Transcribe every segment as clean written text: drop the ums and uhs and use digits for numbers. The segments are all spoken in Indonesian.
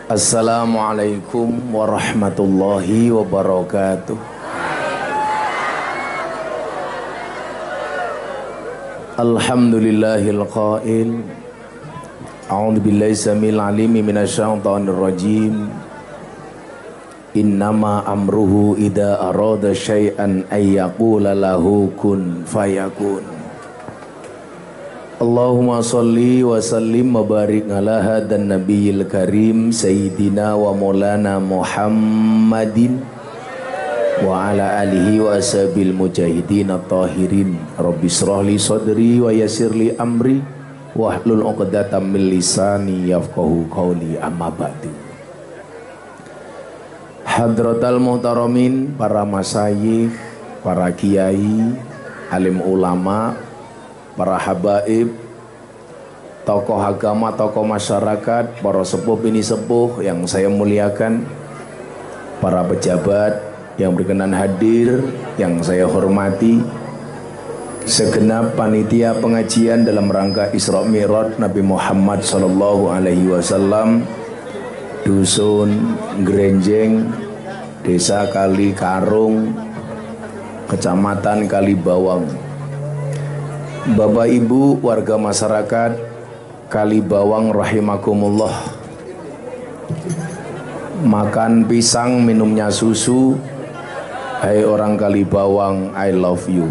Assalamualaikum warahmatullahi wabarakatuh. Alhamdulillahil qail a'udzu billahi samil alimi minasyaitonir rajim. Innama amruhu idza arada syai'an ay yaqula lahu kun fayakun. Allahumma salli wa sallim wa barik ala hadan nabiyil karim sayyidina wa maulana Muhammadin wa ala alihi wa ashabil mujahidin at-tahirin. Rabbi shrah li sadri wa yassir li amri wahlul 'uqdatam min lisani yafqahu qawli, amma ba'du. Hadratal muhtaramin, para masyayikh, para kiai, alim ulama, para habaib, tokoh agama, tokoh masyarakat, para sepuh bini sepuh yang saya muliakan, para pejabat yang berkenan hadir yang saya hormati, segenap panitia pengajian dalam rangka Isra Mi'raj Nabi Muhammad sallallahu alaihi wasallam, dusun Grenjeng, desa Kali Karung, kecamatan Kalibawang. Bapak Ibu warga masyarakat Kalibawang rahimakumullah. Makan pisang, minumnya susu. Hai orang Kalibawang, I love you.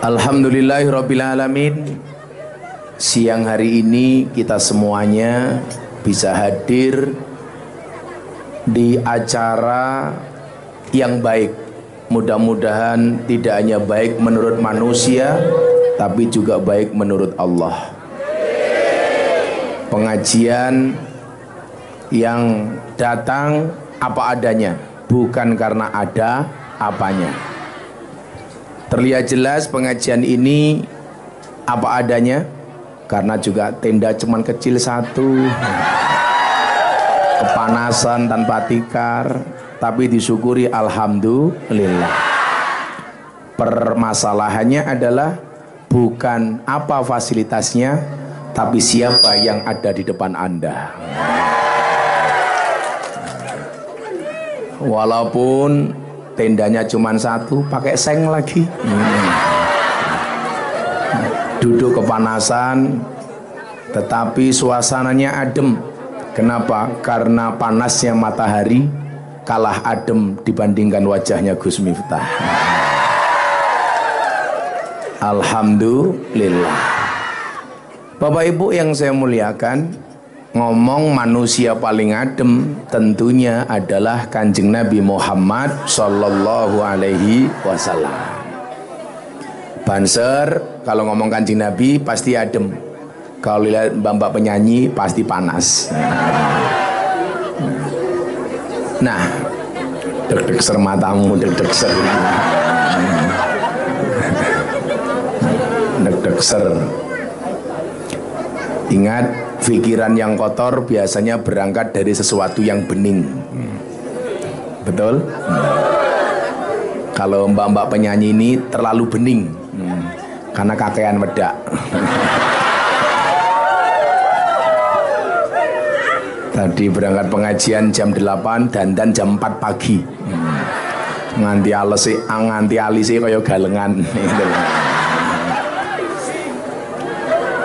Alhamdulillahirabbil alamin. Siang hari ini kita semuanya bisa hadir di acara yang baik. Mudah-mudahan tidak hanya baik menurut manusia, tapi juga baik menurut Allah. Pengajian yang datang apa adanya, bukan karena ada apanya. Terlihat jelas pengajian ini apa adanya, karena juga tenda cuman kecil satu, kepanasan tanpa tikar, tapi disyukuri alhamdulillah. Permasalahannya adalah bukan apa fasilitasnya, tapi siapa yang ada di depan Anda. Walaupun tendanya cuma satu, pakai seng lagi, duduk kepanasan, tetapi suasananya adem. Kenapa? Karena panasnya matahari kalah adem dibandingkan wajahnya Gus Miftah. Alhamdulillah. Bapak Ibu yang saya muliakan, ngomong manusia paling adem tentunya adalah Kanjeng Nabi Muhammad sallallahu alaihi wasallam. Banser kalau ngomong Kanjeng Nabi pasti adem. Kalau lihat mbak-mbak penyanyi pasti panas. Nah, deg-deg ser matamu, deg-deg ser. Deg-deg ser. Ingat, pikiran yang kotor biasanya berangkat dari sesuatu yang bening. Betul? Kalau mbak-mbak penyanyi ini terlalu bening, karena kakean wedak. Tadi berangkat pengajian jam 8, dandan jam 4 pagi. Nganti alise kaya galengan.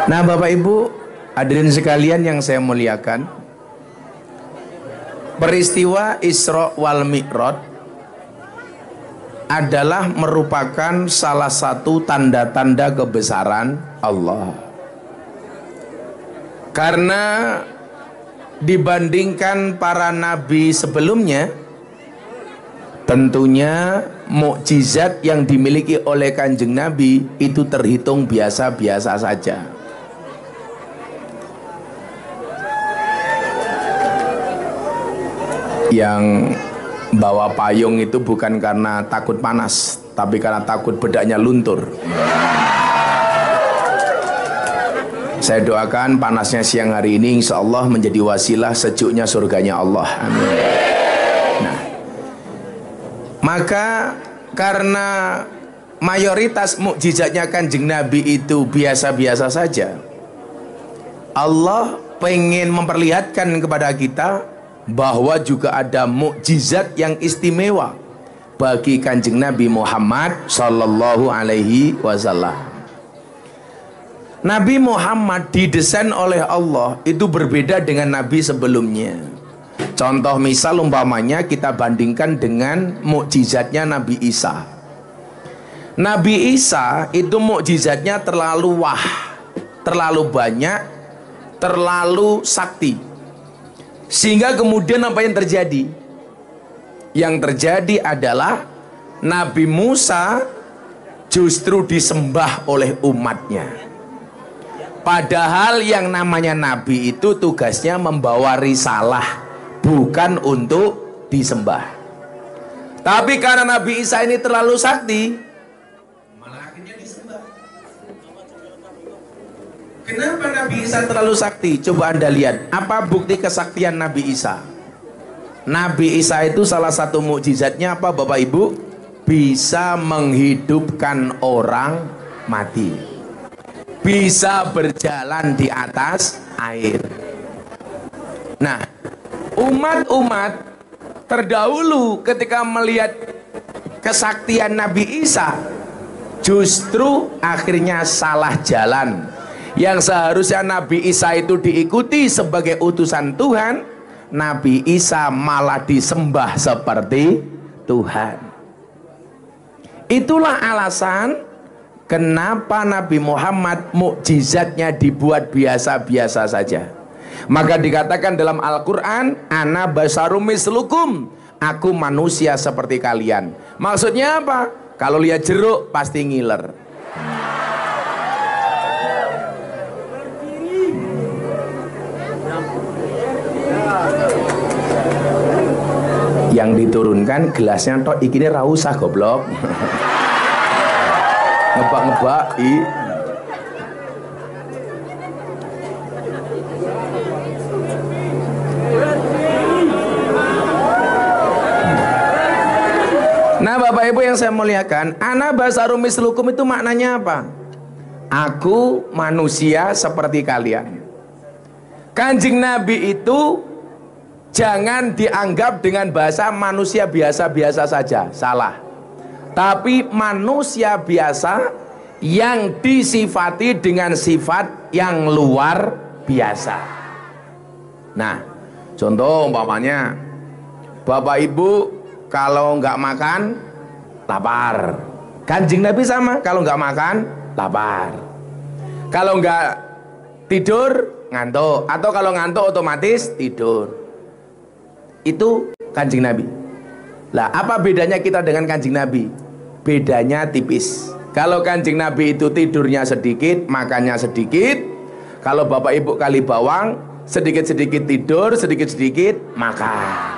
Nah, Bapak Ibu hadirin sekalian yang saya muliakan, peristiwa Isra wal Mi'raj adalah merupakan salah satu tanda-tanda kebesaran Allah. Karena dibandingkan para nabi sebelumnya, tentunya mukjizat yang dimiliki oleh Kanjeng Nabi itu terhitung biasa-biasa saja. Yang bawa payung itu bukan karena takut panas, tapi karena takut bedaknya luntur. Saya doakan panasnya siang hari ini insya Allah menjadi wasilah sejuknya surganya Allah. Amin. Nah, maka karena mayoritas mukjizatnya Kanjeng Nabi itu biasa-biasa saja, Allah pengen memperlihatkan kepada kita bahwa juga ada mukjizat yang istimewa bagi Kanjeng Nabi Muhammad sallallahu alaihi wasallam. Nabi Muhammad didesain oleh Allah itu berbeda dengan nabi sebelumnya. Contoh misal umpamanya kita bandingkan dengan mukjizatnya Nabi Isa. Nabi Isa itu mukjizatnya terlalu terlalu banyak, terlalu sakti. Sehingga kemudian apa yang terjadi? Yang terjadi adalah Nabi Musa justru disembah oleh umatnya. Padahal yang namanya nabi itu tugasnya membawa risalah, bukan untuk disembah. Tapi karena Nabi Isa ini terlalu sakti, malah akhirnya disembah. Kenapa Nabi Isa terlalu sakti? Coba Anda lihat, apa bukti kesaktian Nabi Isa? Nabi Isa itu salah satu mukjizatnya apa Bapak Ibu? Bisa menghidupkan orang mati, bisa berjalan di atas air. Nah, umat-umat terdahulu ketika melihat kesaktian Nabi Isa, justru akhirnya salah jalan. Yang seharusnya Nabi Isa itu diikuti sebagai utusan Tuhan, Nabi Isa malah disembah seperti Tuhan. Itulah alasan kenapa Nabi Muhammad mukjizatnya dibuat biasa-biasa saja. Maka dikatakan dalam Al-Quran, Ana basarum mislukum, aku manusia seperti kalian. Maksudnya apa? Kalau lihat jeruk pasti ngiler. Yang diturunkan gelasnya tok ikine ra usah goblok. Ngebak-ngebak i. Nah Bapak Ibu yang saya muliakan, ana basarum mislukum itu maknanya apa? Aku manusia seperti kalian. Kanjeng Nabi itu jangan dianggap dengan bahasa manusia biasa-biasa saja, salah. Tapi manusia biasa yang disifati dengan sifat yang luar biasa. Nah, contoh umpamanya Bapak Ibu kalau nggak makan lapar. Kanjeng Nabi sama, kalau nggak makan lapar. Kalau nggak tidur ngantuk, atau kalau ngantuk otomatis tidur. Itu Kanjeng Nabi. Lah, apa bedanya kita dengan Kanjeng Nabi? Bedanya tipis. Kalau Kanjeng Nabi itu tidurnya sedikit, makannya sedikit. Kalau Bapak Ibu kali bawang, sedikit-sedikit tidur, sedikit-sedikit makan.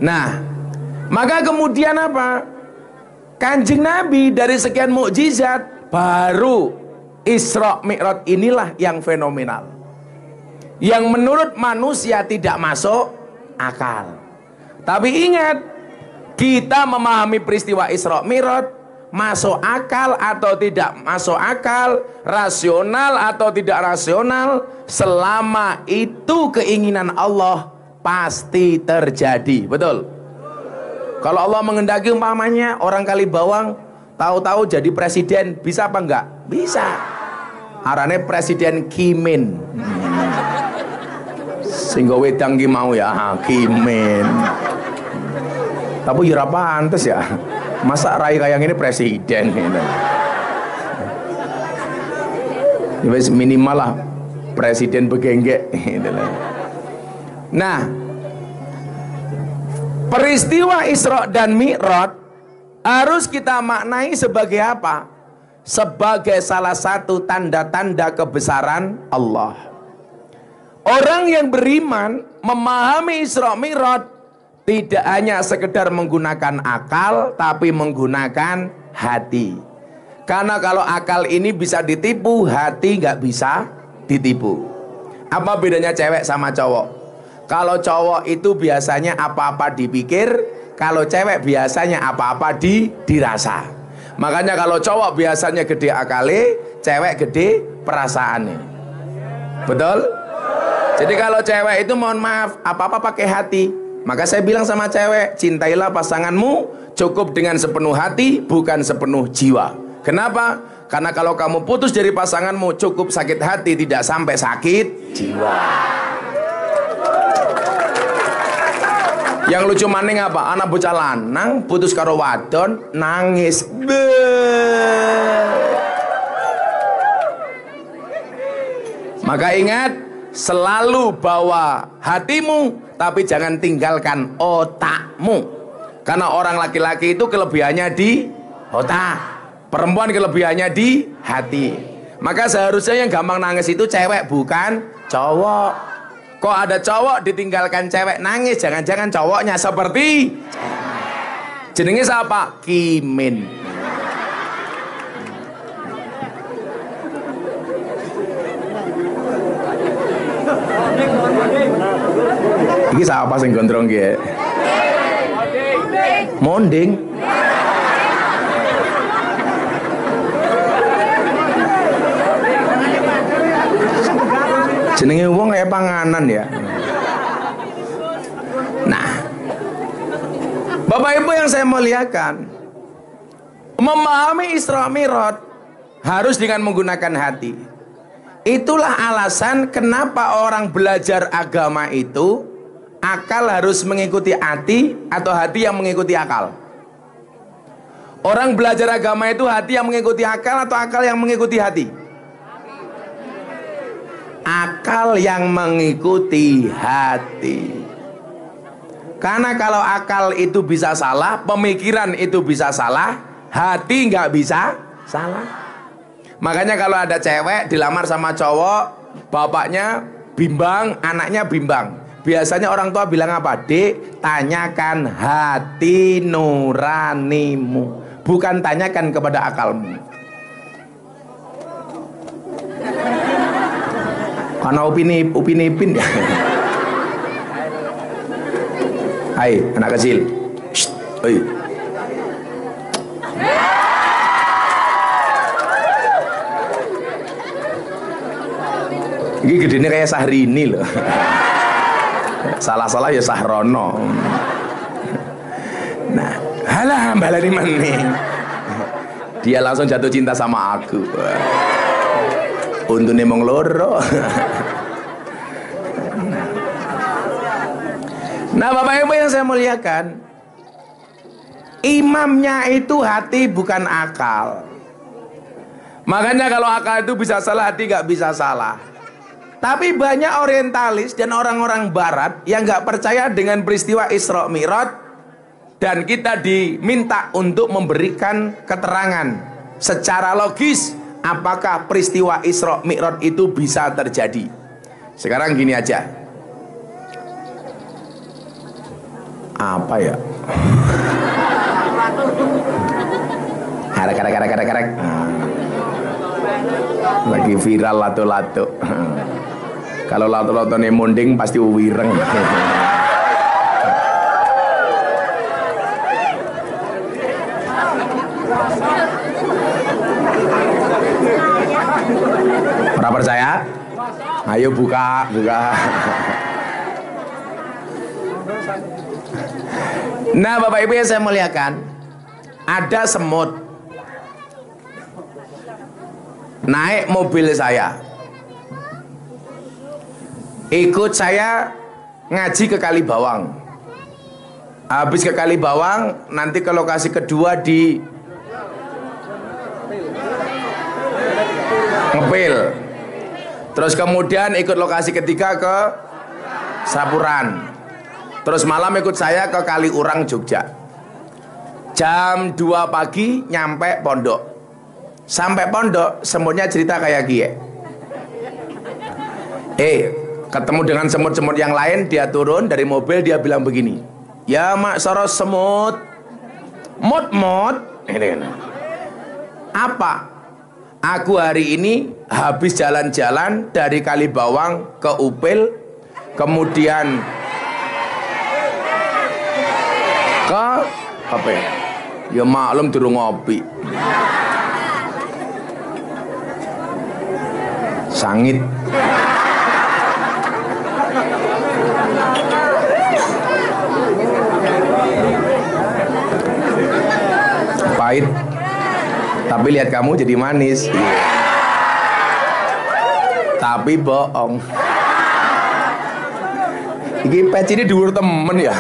Nah, maka kemudian apa? Kanjeng Nabi dari sekian mukjizat, baru Isra Mi'raj inilah yang fenomenal, yang menurut manusia tidak masuk akal. Tapi ingat, kita memahami peristiwa Isra Mi'raj, masuk akal atau tidak masuk akal, rasional atau tidak rasional, selama itu keinginan Allah pasti terjadi. Betul? Kalau Allah mengendaki umpamanya orang kali bawang tahu-tahu jadi presiden, bisa apa enggak? Bisa. Arane presiden Kimin. Sehingga wedang ki mau ya Kimin. Tapi ya pantes ya. Masa rai kayak ini presiden gitu. Ya minimal lah presiden begenggek gitu. Nah, peristiwa Isra dan Mi'raj harus kita maknai sebagai apa? Sebagai salah satu tanda-tanda kebesaran Allah. Orang yang beriman memahami Isra Mi'raj tidak hanya sekedar menggunakan akal, tapi menggunakan hati. Karena kalau akal ini bisa ditipu, hati nggak bisa ditipu. Apa bedanya cewek sama cowok? Kalau cowok itu biasanya apa-apa dipikir, kalau cewek biasanya apa-apa dirasa. Makanya kalau cowok biasanya gede akale, cewek gede perasaannya. Betul? Jadi kalau cewek itu mohon maaf, apa-apa pakai hati. Maka saya bilang sama cewek, cintailah pasanganmu cukup dengan sepenuh hati, bukan sepenuh jiwa. Kenapa? Karena kalau kamu putus dari pasanganmu cukup sakit hati, tidak sampai sakit jiwa. Yang lucu maning apa? Anak bocah lanang putus karo wadon nangis. Maka ingat, selalu bawa hatimu, tapi jangan tinggalkan otakmu. Karena orang laki-laki itu kelebihannya di otak, perempuan kelebihannya di hati. Maka seharusnya yang gampang nangis itu cewek, bukan cowok. Kok ada cowok ditinggalkan cewek nangis, jangan-jangan cowoknya seperti jenenge siapa? Kimin. Iki siapa sing gondrong ki? Monding. Jenenge wong kayak panganan ya. Nah, Bapak Ibu yang saya muliakan, memahami Isra Mi'raj harus dengan menggunakan hati. Itulah alasan kenapa orang belajar agama itu akal harus mengikuti hati atau hati yang mengikuti akal. Orang belajar agama itu hati yang mengikuti akal atau akal yang mengikuti hati? Akal yang mengikuti hati. Karena kalau akal itu bisa salah, pemikiran itu bisa salah, hati nggak bisa salah. Makanya kalau ada cewek dilamar sama cowok, bapaknya bimbang, anaknya bimbang, biasanya orang tua bilang apa? Dek, tanyakan hati nuranimu, bukan tanyakan kepada akalmu. Karena upin ipin. Hai anak kecil, oi. Ini gedenya kayak Sahrini loh. Salah-salah ya Sahrono. Nah, halah balani maning. Dia langsung jatuh cinta sama aku. Untune mong loro. Nah, Bapak Ibu yang saya muliakan, imamnya itu hati bukan akal. Makanya kalau akal itu bisa salah, hati gak bisa salah. Tapi banyak orientalis dan orang-orang barat yang gak percaya dengan peristiwa Isra Mi'raj, dan kita diminta untuk memberikan keterangan secara logis apakah peristiwa Isra Mi'raj itu bisa terjadi. Sekarang gini aja. Apa ya? Karek. Lagi viral lato-lato. Kalau lato-lato nih munding pasti wireng. Pernah percaya? Ayo buka. Nah, Bapak Ibu yang saya muliakan, ada semut naik mobil saya, ikut saya ngaji ke Kalibawang. Habis ke Kalibawang, nanti ke lokasi kedua di Ngepil. Terus kemudian ikut lokasi ketiga ke Sapuran. Terus malam ikut saya ke Kaliurang, Jogja. Jam 2 pagi nyampe pondok. Sampai pondok semutnya cerita kayak gini. Ketemu dengan semut-semut yang lain, dia turun dari mobil, dia bilang begini. Ya mak soros semut. Mot. Ini. Apa? Aku hari ini habis jalan-jalan dari Kalibawang ke Upil, kemudian ke Ya maklum durung ngopi. Sangit. Pahit. Tapi lihat kamu jadi manis. Tapi bohong. Iki peci ini dhuwur temen ya.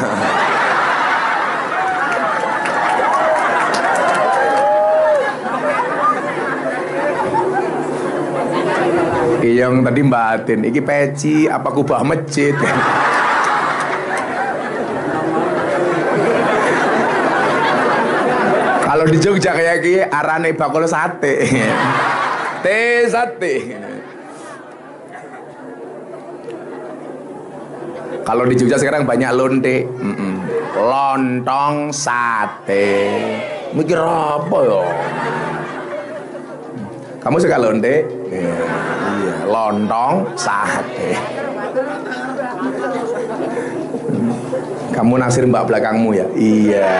Yang tadi batin, iki peci apa kubah masjid? Kalau di Jogja kayak gini, arane bakul sate, teh sate. Kalau di Jogja sekarang banyak lonte, lontong sate. Mikir apa ya? Kamu suka lonte? Iya, lontong sate. Kamu naksir mbak belakangmu ya? Iya.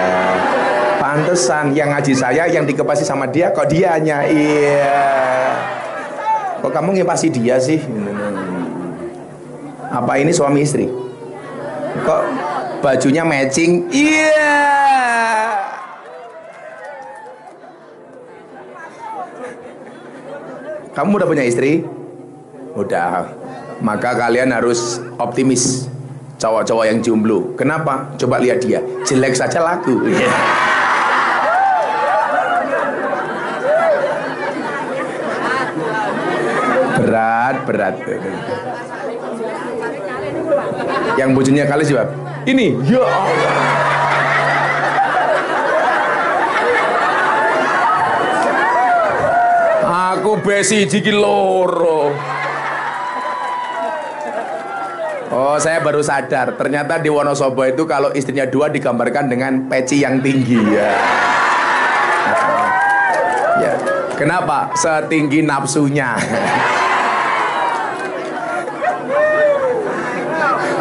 Pantesan yang ngaji saya, yang dikepasi sama dia, kok dianya? Iya. Kok kamu ngepasi dia sih? Apa ini suami istri? Kok bajunya matching? Iya. Kamu udah punya istri? Udah. Maka kalian harus optimis. Cowok-cowok yang jomblo. Kenapa? Coba lihat dia. Jelek saja laku. Berat. Yang bojonya kali jawab. Ini. Ya Allah. Aku besi iki loro. Oh, saya baru sadar. Ternyata di Wonosobo itu kalau istrinya 2 digambarkan dengan peci yang tinggi ya. Ya. Kenapa? Setinggi nafsunya.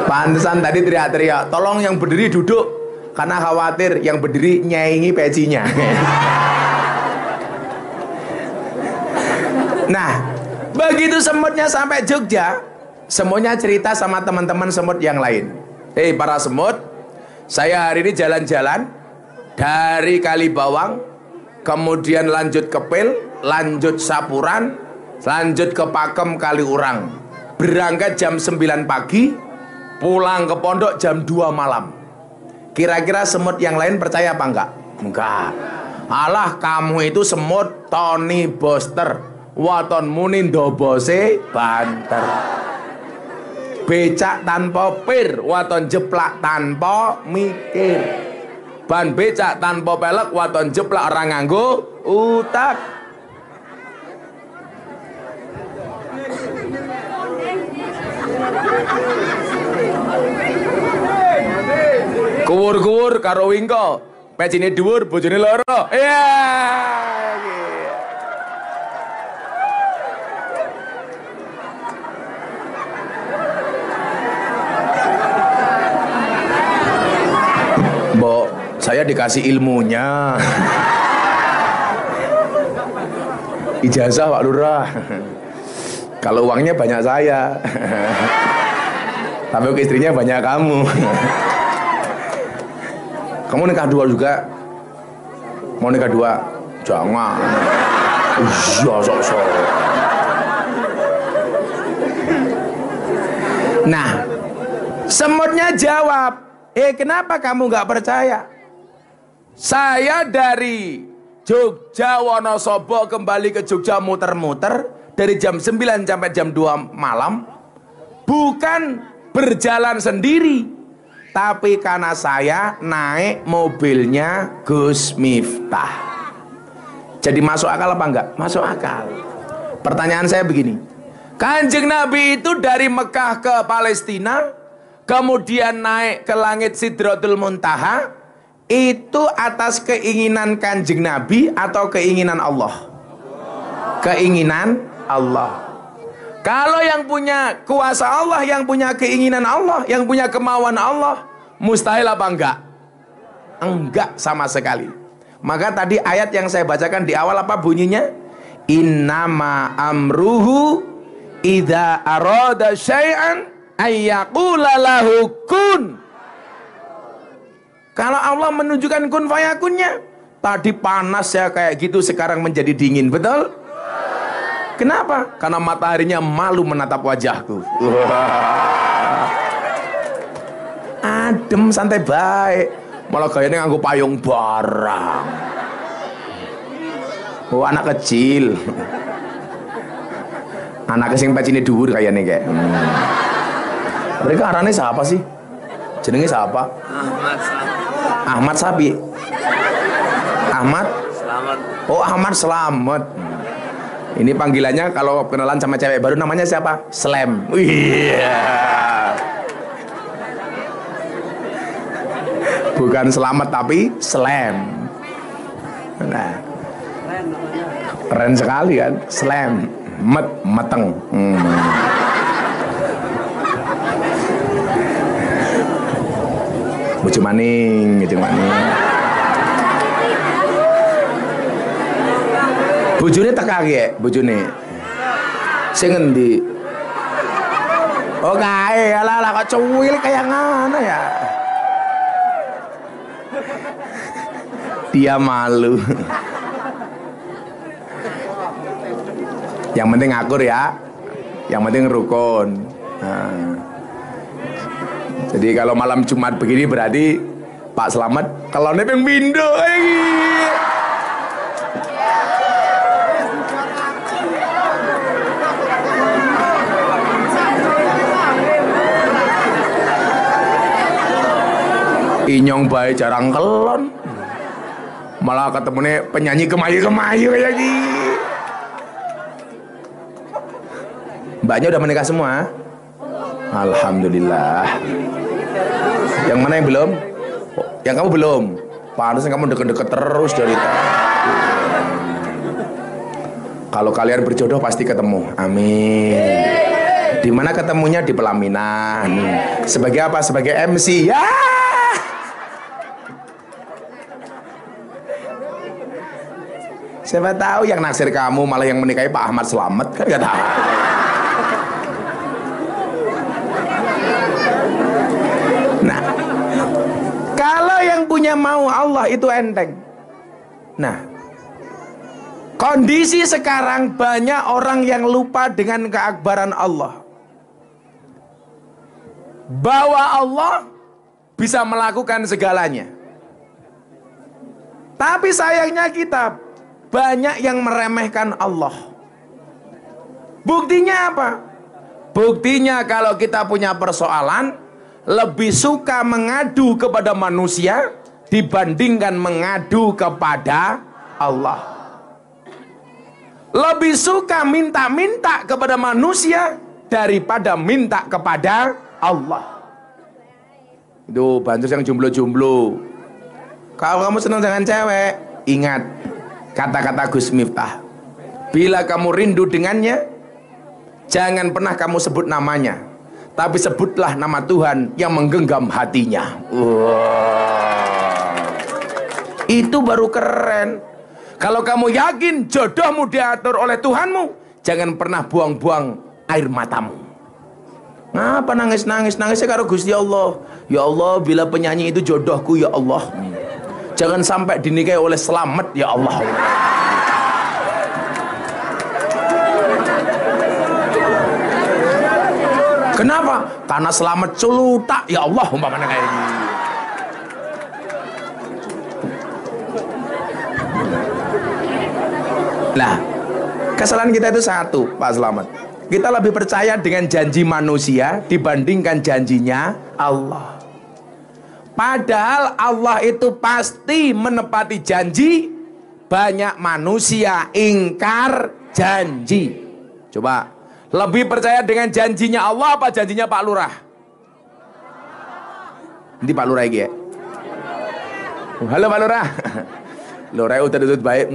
Pantesan tadi teriak-teriak, tolong yang berdiri duduk, karena khawatir yang berdiri nyaingi pecinya. Nah, begitu semutnya sampai Jogja, semuanya cerita sama teman-teman semut yang lain. Para semut, saya hari ini jalan-jalan dari Kalibawang, kemudian lanjut ke Pil, lanjut Sapuran, lanjut ke Pakem Kaliurang. Berangkat jam 9 pagi, pulang ke pondok jam 2 malam. Kira-kira semut yang lain percaya apa enggak? Enggak. Alah, kamu itu semut Tony Boster. Waton muni ndobose banter. Becak tanpa pir, waton jeplak tanpa mikir. Ban becak tanpa pelek, waton jeplak orang nganggo utak. Kuwur-kuwur karo wingko, pecine dhuwur, bojone loro. Iya. Mbok, saya dikasih ilmunya. Ijazah Pak Lurah. Kalau uangnya banyak saya. Tapi istrinya banyak kamu. Kamu nikah 2 juga? Mau nikah 2? Jangan. Iya, sok-sok. Nah, semutnya jawab, kenapa kamu gak percaya? Saya dari Jogja Wonosobo kembali ke Jogja muter-muter dari jam 9 sampai jam 2 malam, bukan berjalan sendiri, tapi karena saya naik mobilnya Gus Miftah. Jadi masuk akal apa enggak? Masuk akal. Pertanyaan saya begini, Kanjeng Nabi itu dari Mekah ke Palestina, kemudian naik ke langit Sidratul Muntaha, itu atas keinginan Kanjeng Nabi atau keinginan Allah? Keinginan Allah. Kalau yang punya kuasa Allah, yang punya keinginan Allah, yang punya kemauan Allah, mustahil apa enggak? Enggak sama sekali. Maka tadi ayat yang saya bacakan di awal apa bunyinya? Innama amruhu idza arada syai'an ayyaqula lahu kun. Kalau Allah menunjukkan kun fayakunnya, tadi panas ya kayak gitu, sekarang menjadi dingin, betul? Kenapa? Karena mataharinya malu menatap wajahku. Adem, santai baik. Malah gayanya nganggo payung barang. Oh, anak kecil. Anak sing pecine dhuwur kayaknya kayak. Mereka arane siapa sih? Jenenge siapa? Ahmad Sapi. Ahmad Slamet. Oh, Ahmad Slamet. Ini panggilannya kalau kenalan sama cewek baru namanya siapa? Slam. Iya. Bukan selamat tapi slam. Nah, keren sekali kan? Slam. Meteng. Bojo maning. Bojone teka ge, bojone. Sing endi? Oh, kae ala kok cuwil kayak ngono ya. Dia malu. Yang penting akur ya. Yang penting rukun. Nah. Jadi kalau malam Jumat begini berarti Pak Slamet kalau nepeng pindo inyong bae jarang kelon. Malah ketemunya penyanyi kemayu-kemayu kayak gini. Mbaknya udah menikah semua? Alhamdulillah. Yang mana yang belum? Oh, yang kamu belum? Pantasnya kamu deket-deket terus dari tadi. Kalau kalian berjodoh pasti ketemu. Amin. Di mana ketemunya? Di pelaminan. Sebagai apa? Sebagai MC. Ya. Siapa tahu yang naksir kamu malah yang menikahi Pak Ahmad Slamet, kan gak tahu. Nah, kalau yang punya mau Allah itu enteng. Nah, kondisi sekarang banyak orang yang lupa dengan keakbaran Allah, bahwa Allah bisa melakukan segalanya. Tapi sayangnya kita banyak yang meremehkan Allah. Buktinya apa? Buktinya kalau kita punya persoalan, lebih suka mengadu kepada manusia dibandingkan mengadu kepada Allah. Lebih suka minta-minta kepada manusia daripada minta kepada Allah. Itu bantus yang jomblo-jomblo. Kalau kamu senang dengan cewek, ingat kata-kata Gus Miftah. Bila kamu rindu dengannya, jangan pernah kamu sebut namanya, tapi sebutlah nama Tuhan yang menggenggam hatinya. Itu baru keren. Kalau kamu yakin jodohmu diatur oleh Tuhanmu, jangan pernah buang-buang air matamu. Ngapa nangis-nangis? Nangisnya karo Gusti Allah. Ya Allah, bila penyanyi itu jodohku ya Allah, jangan sampai dinikahi oleh Slamet ya Allah. Kenapa? Karena Slamet culutak ya Allah, umpamanya kayak gini. Nah, kesalahan kita itu satu, Pak Slamet. Kita lebih percaya dengan janji manusia dibandingkan janjinya Allah. Padahal Allah itu pasti menepati janji. Banyak manusia ingkar janji. Coba, lebih percaya dengan janjinya Allah apa janjinya Pak Lurah? Ini Pak Lurah ya. Halo Pak Lurah. Lurah udah tutut baik.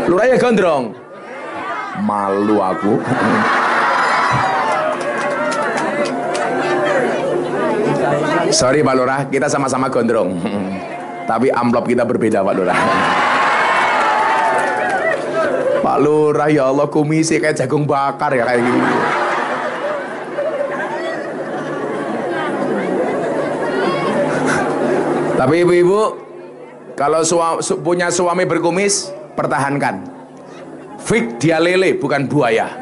Lurah ya gondrong. Malu aku. Sorry Pak Lurah, kita sama-sama gondrong. Tapi amplop kita berbeda Pak Lurah. Pak Lurah ya Allah kumisi kayak jagung bakar ya kayak gini. Tapi ibu-ibu kalau punya suami berkumis pertahankan. Fik dia lele bukan buaya.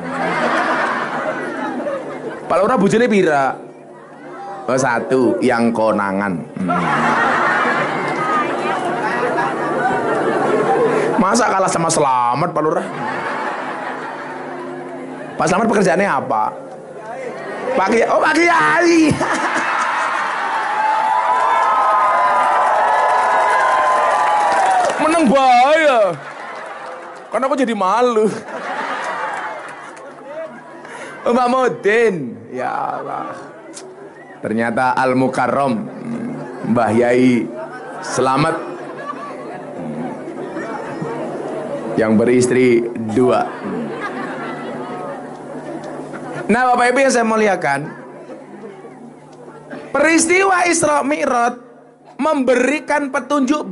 Pak Lurah bujune pira? Oh, satu yang konangan. Masa kalah sama Selamat Pak Lurah? Pak Selamat pekerjaannya apa? Pak Kiai. Oh Pak Kiai. Menang bahaya. Karena aku jadi malu. Mbak Modin. Ya Allah. Ternyata Al Mukarram Mbah Yai Selamat yang beristri 2. Nah Bapak Ibu yang saya muliakan, peristiwa Isra Mi'raj memberikan petunjuk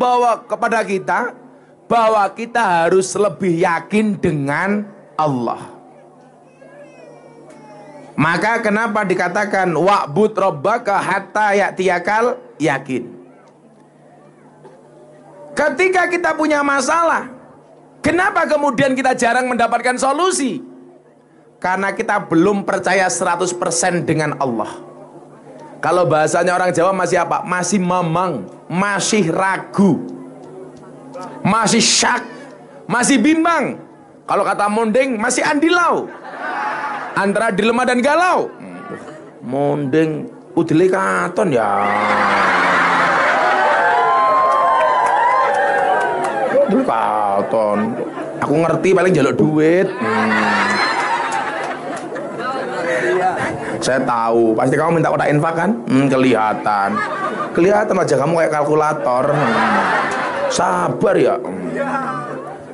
kepada kita bahwa kita harus lebih yakin dengan Allah. Maka kenapa dikatakan wa'bud rabbaka hatta ya'tiyakal yakin. Ketika kita punya masalah, kenapa kemudian kita jarang mendapatkan solusi? Karena kita belum percaya 100% dengan Allah. Kalau bahasanya orang Jawa masih apa? Masih mamang, masih ragu, masih syak, masih bimbang. Kalau kata Mondeng masih andilau, antara dilema dan galau. Mondeng udele katon ya. Udele katon. Aku ngerti paling jaluk duit. Saya tahu, pasti kamu minta kotak infak kan? Kelihatan. Kelihatan aja kamu kayak kalkulator. Sabar ya.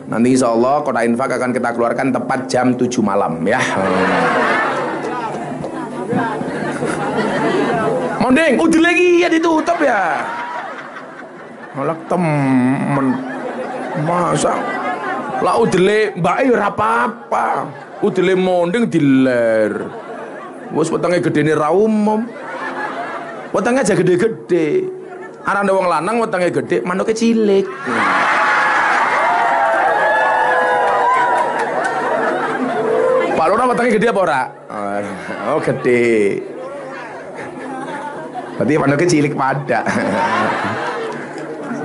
Nanti insya Allah kotak infak akan kita keluarkan tepat jam 7 malam ya. Mondeng, udah lagi ya ditutup ya. Malah temen. Masa lah udele mbak ora apa-apa. Udele mondeng diler. Wes wetenge gedene ra umum. Wetenge aja gede-gede. Arane wong lanang wetenge gede, manuke cilik. Pak Lurah wetenge gede apa ora? Oh, gede. Berarti manuke cilik pada.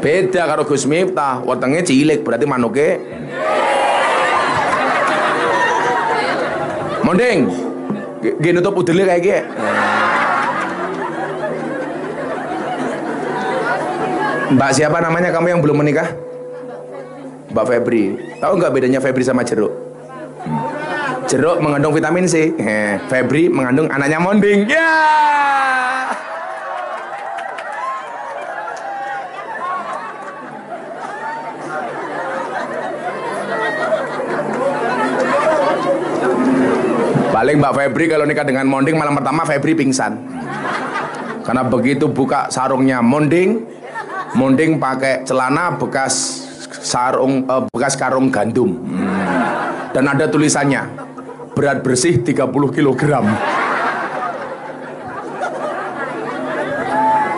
Beda karo Gus Miftah, wetenge cilik berarti manuke. Mondeng. Gini nutup udele kayak gini. Mbak siapa namanya kamu yang belum menikah? Mbak Febri. Tahu nggak bedanya Febri sama jeruk? Jeruk mengandung vitamin C. Febri mengandung anaknya Monding. Ya. Paling Mbak Febri kalau nikah dengan Monding malam pertama Febri pingsan. Karena begitu buka sarungnya Monding pakai celana bekas sarung bekas karung gandum. Dan ada tulisannya berat bersih 30 kg.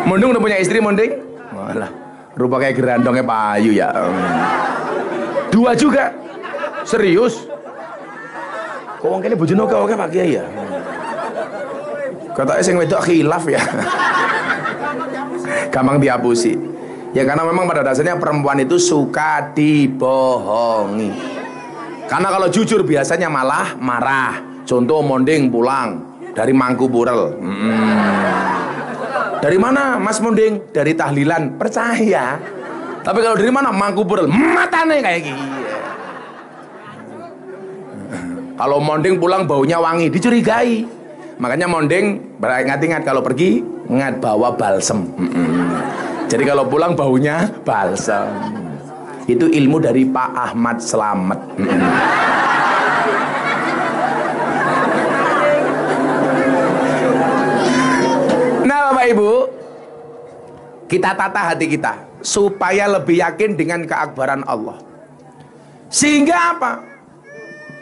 Monding udah punya istri Monding? Walah, rupa kayak gerandongnya Pak Ayu ya. 2 juga. Serius? Kok wong kene bojone oke Pak Kiai ya? Katanya sing wedok khilaf ya. Gampang dihapusi. Ya karena memang pada dasarnya perempuan itu suka dibohongi. Karena kalau jujur biasanya malah marah. Contoh Monding pulang dari Mangkuburel. Dari mana Mas Monding? Dari tahlilan. Percaya. Tapi kalau dari mana? Mangkuburel. Matane kayak gini. Kalau Monding pulang baunya wangi, dicurigai. Makanya Monding ingat-ingat kalau pergi ingat bawa balsem. Jadi kalau pulang baunya balsem. Itu ilmu dari Pak Ahmad Slamet. Nah Bapak Ibu, Kita tata hati kita supaya lebih yakin dengan keakbaran Allah. Sehingga apa?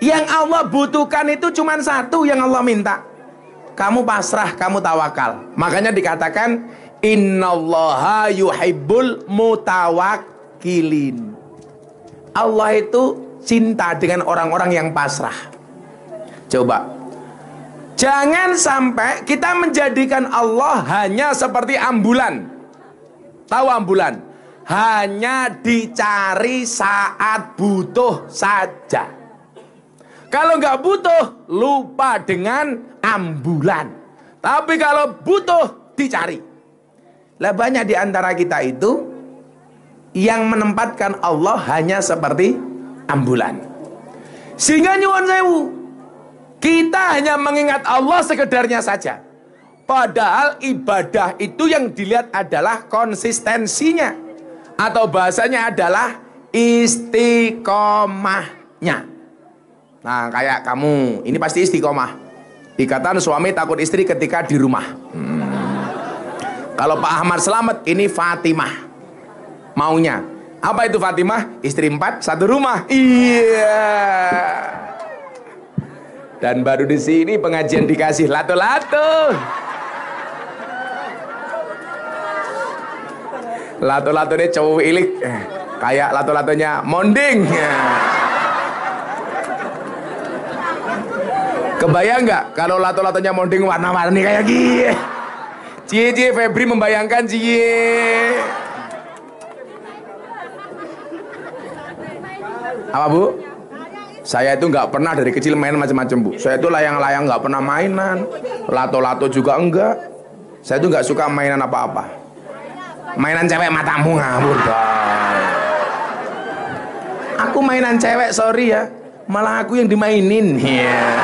Yang Allah butuhkan itu cuma satu yang Allah minta. Kamu pasrah, kamu tawakal. Makanya dikatakan innallaha yuhibbul mutawakkilin. Allah itu cinta dengan orang-orang yang pasrah. Coba, jangan sampai kita menjadikan Allah hanya seperti ambulan. Tahu ambulan? Hanya dicari saat butuh saja. Kalau nggak butuh, lupa dengan ambulan. Tapi kalau butuh, dicari. Lah banyak di antara kita itu yang menempatkan Allah hanya seperti ambulan. Sehingga nyuwun sewu, kita hanya mengingat Allah sekedarnya saja. Padahal ibadah itu yang dilihat adalah konsistensinya, atau bahasanya adalah istiqomahnya. Nah kayak kamu, ini pasti istiqomah. Ikatan suami takut istri ketika di rumah. Kalau Pak Ahmad Slamet, ini Fatimah maunya. Apa itu Fatimah? Istri 4, satu rumah. Iya. Dan baru di sini pengajian dikasih lato-lato. Lato-lato ini cowok ilik, kayak lato-latonya Monding. Kebayang nggak kalau lato-latonya Monding warna-warni kayak gini? Cie Febri membayangkan cie. Apa bu? Saya itu nggak pernah dari kecil main macam-macam bu. Saya itu layang-layang nggak pernah mainan. Lato-lato juga enggak. Saya itu nggak suka mainan apa-apa. Mainan cewek matamu ngawur. Aku mainan cewek, sorry ya. Malah aku yang dimainin. Yeah.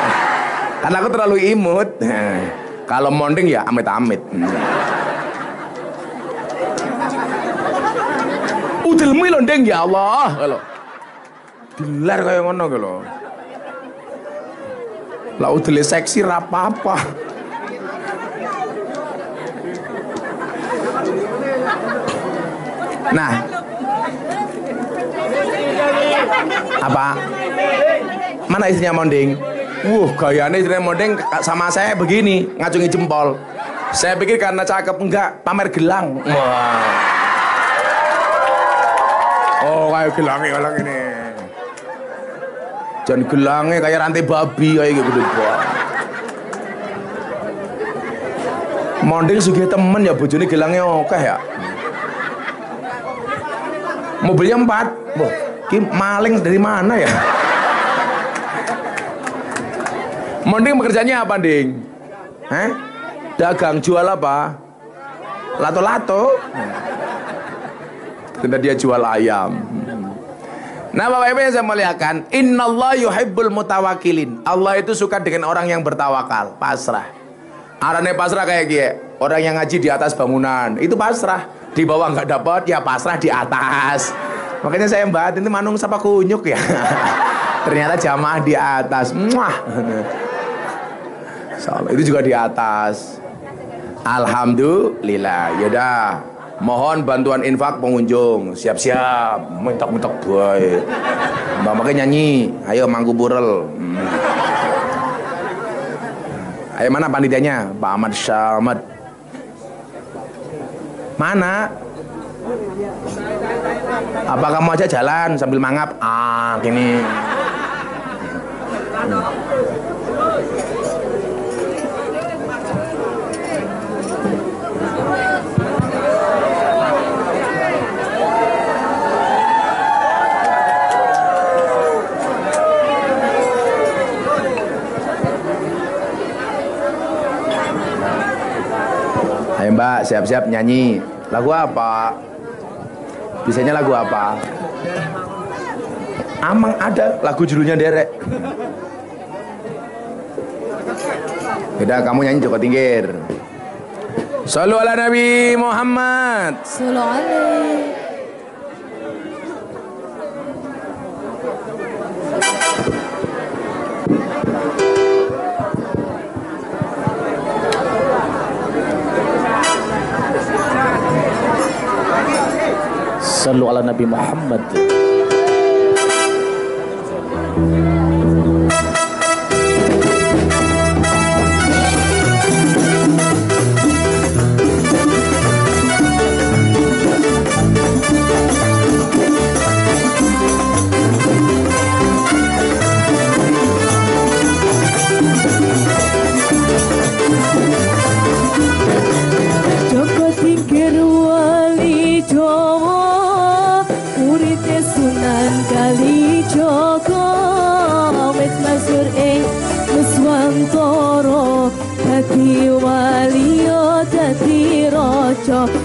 Karena aku terlalu imut. Kalau Monding ya amit-amit. Udelmu londeng ya Allah. Kalau gelar kayak ngono kalau. Lah udele seksi ra apa-apa. Nah, apa? Mana istrinya Monding? Gayanya istrinya Monding sama saya begini, ngacungi jempol. Saya pikir karena cakep, enggak, pamer gelang. Wah. Oh, kayak gelangnya kalau ini. Jangan gelangnya kayak rantai babi kayak gitu banget. Monding sugih temen ya, bojone gelangnya oke ya. Mobilnya 4. Wah, ini maling dari mana ya? Monding pekerjaannya apa, Ding? Dagang, jual apa? Lato-lato. Ternyata dia jual ayam. Nah, Bapak Ibu yang saya muliakan, innallaha yuhibbul mutawakkilin. Allah itu suka dengan orang yang bertawakal, pasrah. Arane pasrah kayak gini, orang yang ngaji di atas bangunan, itu pasrah. Di bawah nggak dapat, ya pasrah di atas. Makanya saya bahas itu manung sapa kunyuk ya. Ternyata jamaah di atas. Muah. Itu juga di atas. Alhamdulillah. Yaudah, mohon bantuan infak pengunjung. Siap-siap. Mentok-mentok boy. Mbak makanya nyanyi. Ayo mangku burel. Ayo mana panitianya? Pak Ahmad Syamad. Mana? Apa kamu aja jalan sambil mangap? Gini. Ayo Mbak, siap-siap nyanyi. Lagu apa? Biasanya lagu apa? Amang ada lagu judulnya Derek. Udah kamu nyanyi Joko Tingkir. Shallu ala Nabi Muhammad. Shallu alaihi. Sallu ala Nabi Muhammad.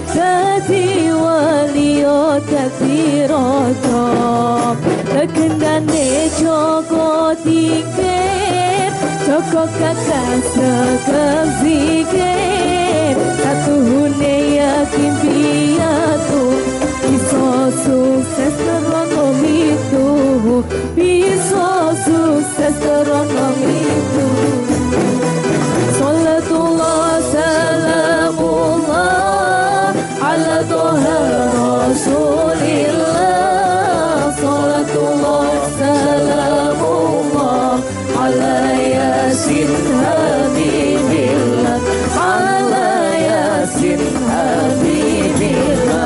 Dadi waliyo dadi raja lekendane Joko Tingkir Joko kakak sekep zikir satuhune yakin piatu bisa sukses teronom itu bisa sukses teronom itu Salatullah salamullah ala Toha Rasulillah Salatullah salamullah ala Yasin Habibillah ala Yasin Habibillah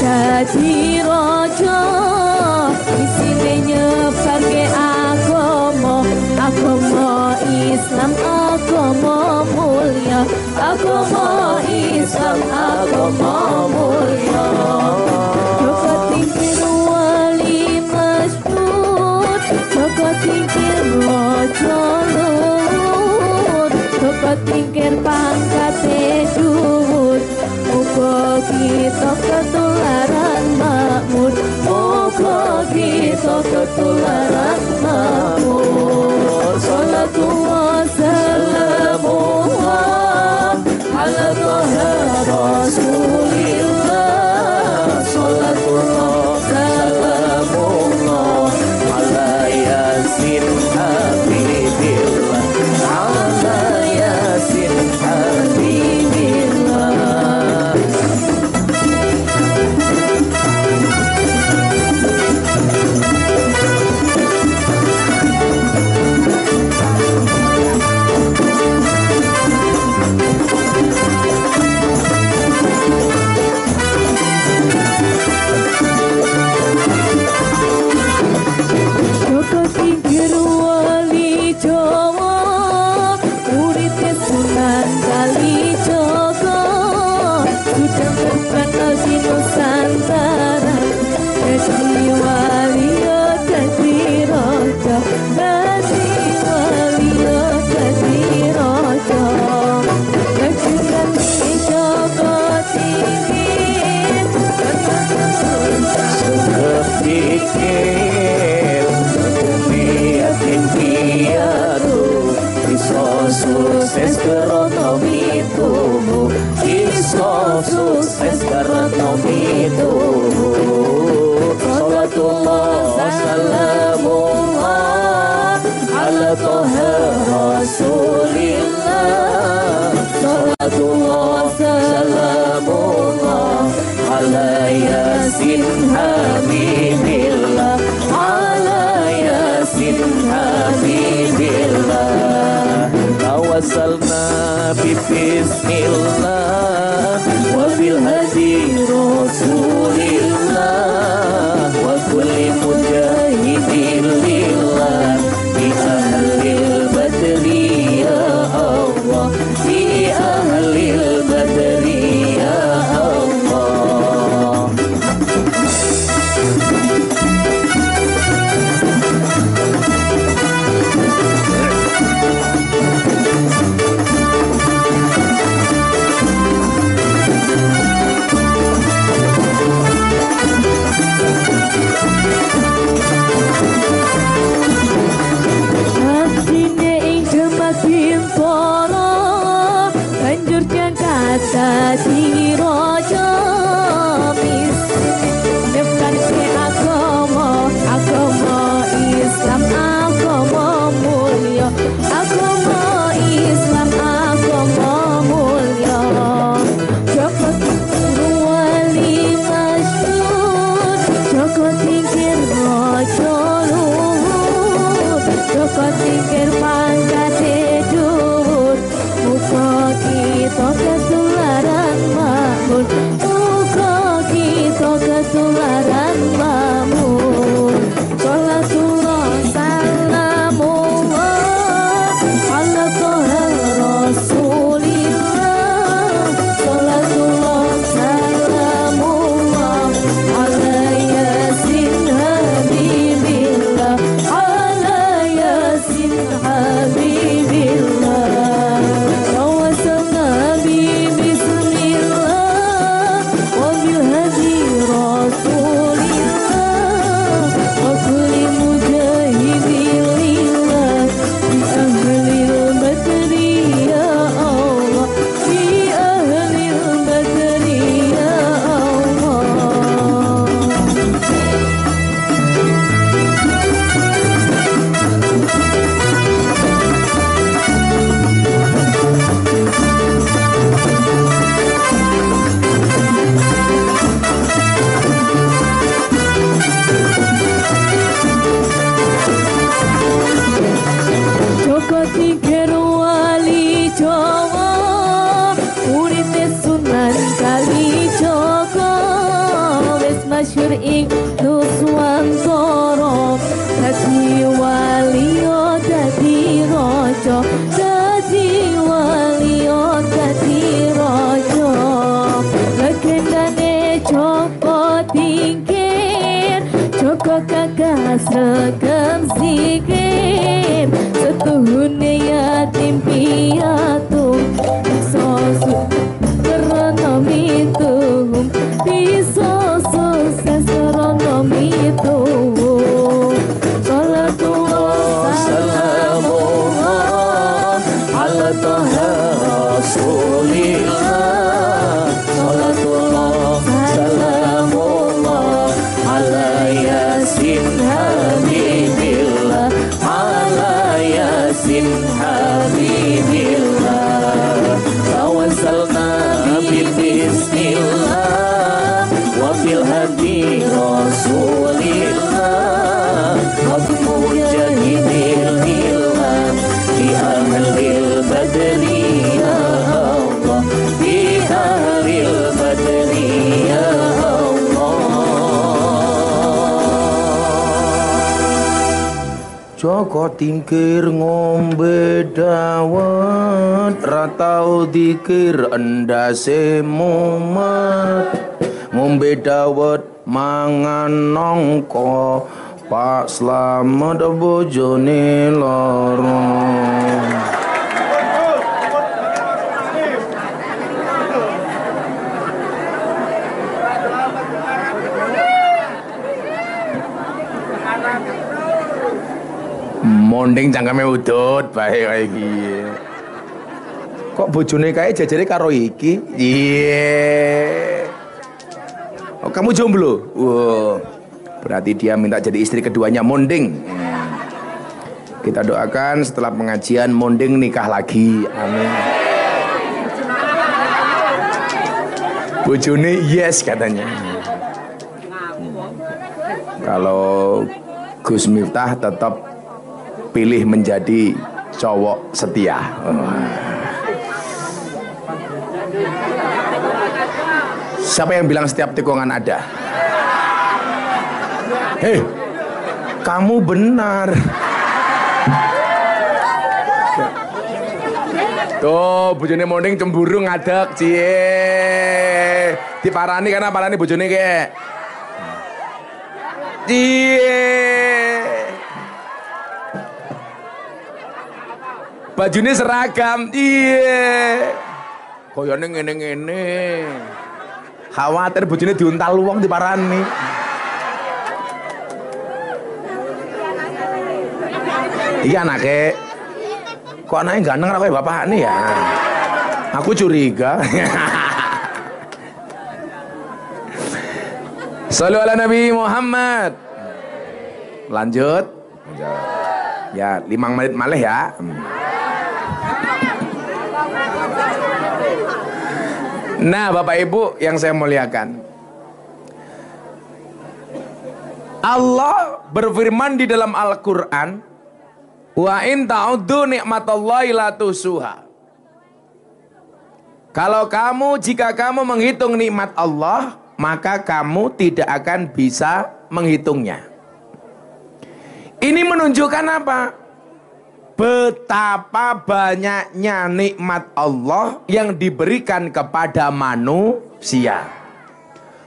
Dadi raja isine nyebarke agama Islam agama mulia agama Islam agama mulia Joko Tingkir wali masyhur Joko Tingkir raja luhur Joko Tingkir pangkate dhuwur muga kita ketularan makmur muga kita ketularan makmur Salatullah salamullah ala Toha Rasulillah Salatullah salamullah ala Yasin Habibillah ala Yasin Habibillah sukses keronomi tubuh bisa sukses keronomi tubuh Salatullah salamullah ala Toha Rasulillah Salatullah salamullah ala Yasin Habibillah ala Yasin Habibillah Tawassalna bismillah wa bil hadi Rasulillah wa kulli mujahidin lillah bi ahlil badri ya Allah bi ahlil badri ya Allah yasin habibillah tawassalna bi bismillah wa bil hadi rasulillah wa kulli mujahidin lillah bi ahlil badri ya Allah bi ahlil badri ya Allah. Joko tingkir wali Jawa urite Sunan Kalijaga wis masyhur ing Nuswantara dadi wali dadi raja dadi wali dadi raja legendane Joko tingkir Joko kagas regem zikir setuhune yatim piatu sosu karena mituhum bisa sukses karena mituhum salatullah salamullah ala taha rasulillah salatullah salamullah ala yasin habibillah ala yasin habibillah tawassalna bi bismillah wa bil hadi rasulillah wa mujahidin lillah bi ahlil badri ya Allah bi ahlil badri ya Allah. Joko tingkir ngombe dawet ratau dikir endase mumet ngombe dawet mangan nongko Pak Slamet bojone loro. Monding cangkeme udut bae kae iki. Kok bojone kae jajare karo iki? Iye. Oh, kamu jomblo? Wow. Berarti dia minta jadi istri keduanya Monding. Kita doakan setelah pengajian Monding nikah lagi. Amin. Bojone yes katanya. Kalau Gus Miftah tetap pilih menjadi cowok setia. Siapa yang bilang setiap tikungan ada? Hei, kamu benar. Tuh, bojone Monding cemburu ngadeg, cie. Diparani karena parani bojone kek. Cie. Bajune seragam, iya. Koyone ngene-ngene. Khawatir bojone diuntal wong diparani. Iya anake. Kok anaknya ganteng ra kaya bapak nih ya? Aku curiga. Shallu ala Nabi Muhammad. Lanjut. Ya, 5 menit malih ya. Nah, Bapak Ibu yang saya muliakan, Allah berfirman di dalam Al-Quran, wa in ta'uddu ni'matallahi la tusuha. Jika kamu menghitung nikmat Allah, maka kamu tidak akan bisa menghitungnya. Ini menunjukkan apa? Betapa banyaknya nikmat Allah yang diberikan kepada manusia.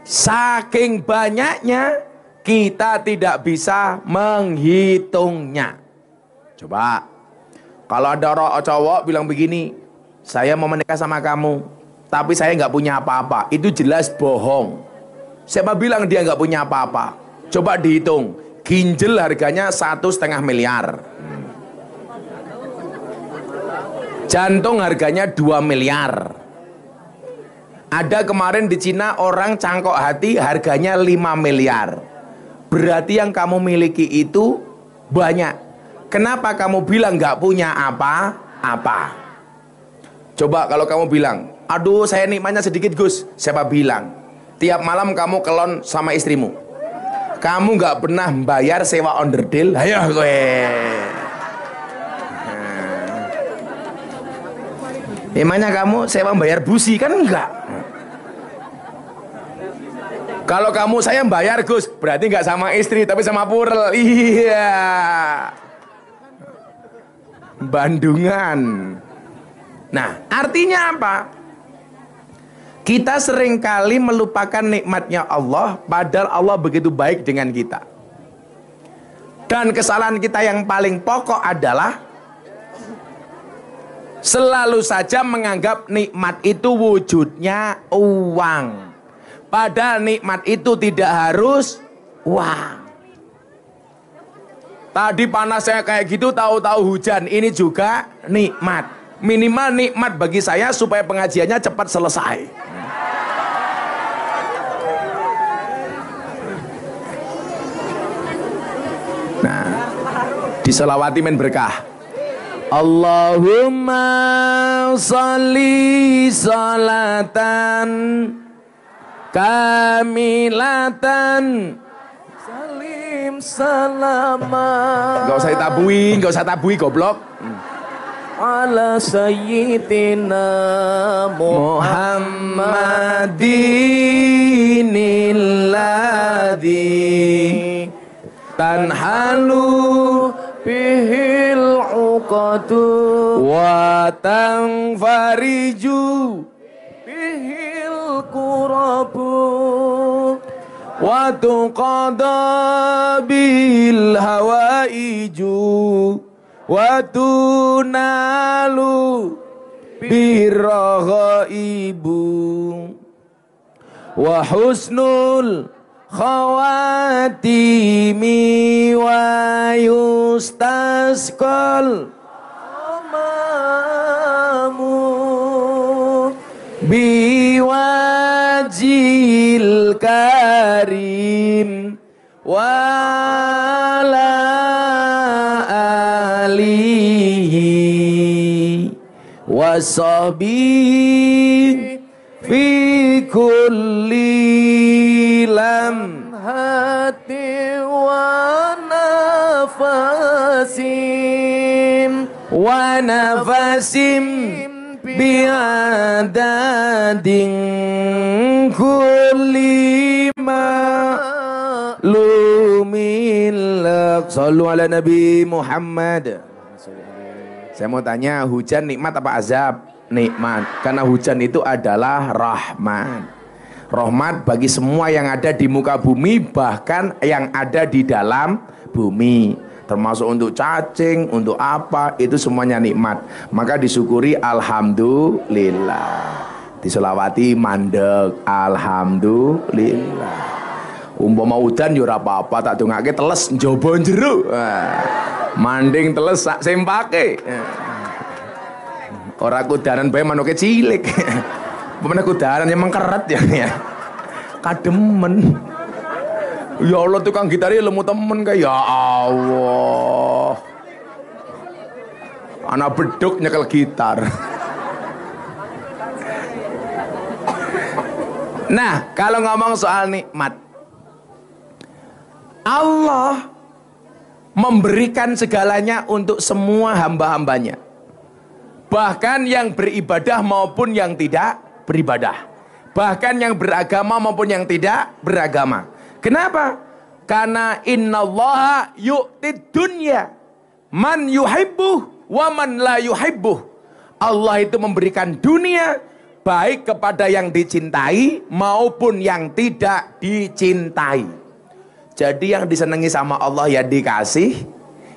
Saking banyaknya kita tidak bisa menghitungnya. Coba, kalau ada orang cowok bilang begini, saya mau menikah sama kamu, tapi saya nggak punya apa-apa, itu jelas bohong. Siapa bilang dia nggak punya apa-apa? Coba dihitung, ginjal harganya 1,5 miliar, jantung harganya 2 miliar. Ada kemarin di Cina orang cangkok hati harganya 5 miliar. Berarti yang kamu miliki itu banyak. Kenapa kamu bilang nggak punya apa-apa? Coba kalau kamu bilang, aduh saya nikmatnya sedikit Gus. Siapa bilang? Tiap malam kamu kelon sama istrimu, kamu nggak pernah bayar sewa onderdil. Ayo gue. Emangnya kamu sewa bayar busi kan enggak? Kalau kamu saya bayar Gus, berarti nggak sama istri tapi sama purel. Iya. Bandungan. Nah, artinya apa? Kita seringkali melupakan nikmatnya Allah, padahal Allah begitu baik dengan kita. Dan kesalahan kita yang paling pokok adalah selalu saja menganggap nikmat itu wujudnya uang. Padahal nikmat itu tidak harus uang. Tadi panasnya kayak gitu, tahu-tahu hujan, ini juga nikmat. Minimal nikmat bagi saya supaya pengajiannya cepat selesai. Nah, diselawati men berkah. Allahumma sholli sholatan kamilatan selamat. Gak usah tabui, gak usah tabui goblok. Ala sayyidina Muhammadinil ladzi tanhalu bihil uqadu wa tanfariju bihil kurabu wa tuqada bil hawaiju wa tunalu birghaibu wa husnul khawatimi wa yustasqal amamu biwajil karim wala alihi washabihi fi kulli lam hati wa nafasim biadadin kulli lumilak. Sallu ala Nabi Muhammad. Saya mau tanya, hujan nikmat apa azab? Nikmat, karena hujan itu adalah rahmat. Rahmat bagi semua yang ada di muka bumi, bahkan yang ada di dalam bumi, termasuk untuk cacing, untuk apa, itu semuanya nikmat. Maka disyukuri alhamdulillah. Diselawati mandek alhamdulillah. Umpama udan yo ora apa-apa, tak dongake teles njaba jero. Manding teles sak sempake. Ora kudanan bae manuke cilik. Pemene kudanan yang mengkeret ya. Kademen. Ya Allah, tukang gitari lemu temen kayak ya Allah. Anak beduk nyekel gitar. Nah, kalau ngomong soal nikmat, Allah memberikan segalanya untuk semua hamba-hambanya, bahkan yang beribadah maupun yang tidak beribadah, bahkan yang beragama maupun yang tidak beragama. Kenapa? Karena innallaha yu'tid dunya man yuhibbuh wa man la yuhibbuh. Allah itu memberikan dunia baik kepada yang dicintai maupun yang tidak dicintai. Jadi yang disenangi sama Allah ya dikasih,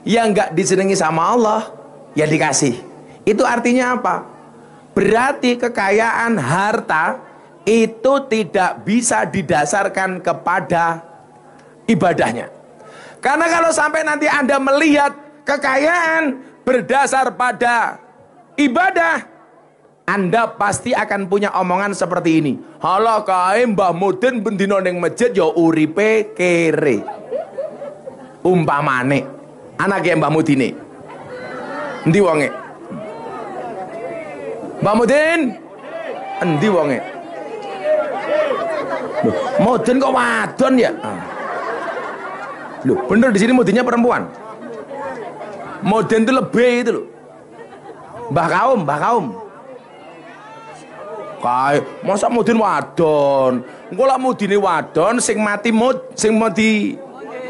yang nggak disenangi sama Allah, ya dikasih. Itu artinya apa? Berarti kekayaan harta itu tidak bisa didasarkan kepada ibadahnya. Karena kalau sampai nanti Anda melihat kekayaan berdasar pada ibadah, Anda pasti akan punya omongan seperti ini. Halah kae Mbah Mudin bendino ning masjid ya uripe kere. Umpamane anake Mbah Mudine. Endi wonge? Mbah Mudin. Endi wonge? Loh, Mudin kok wadon ya? Loh, bener di sini Mudinnya perempuan. Mudin itu lebih itu loh. Mbah kaum. Kae, masa Mudin wadon? Engko lak Mudine wadon sing mati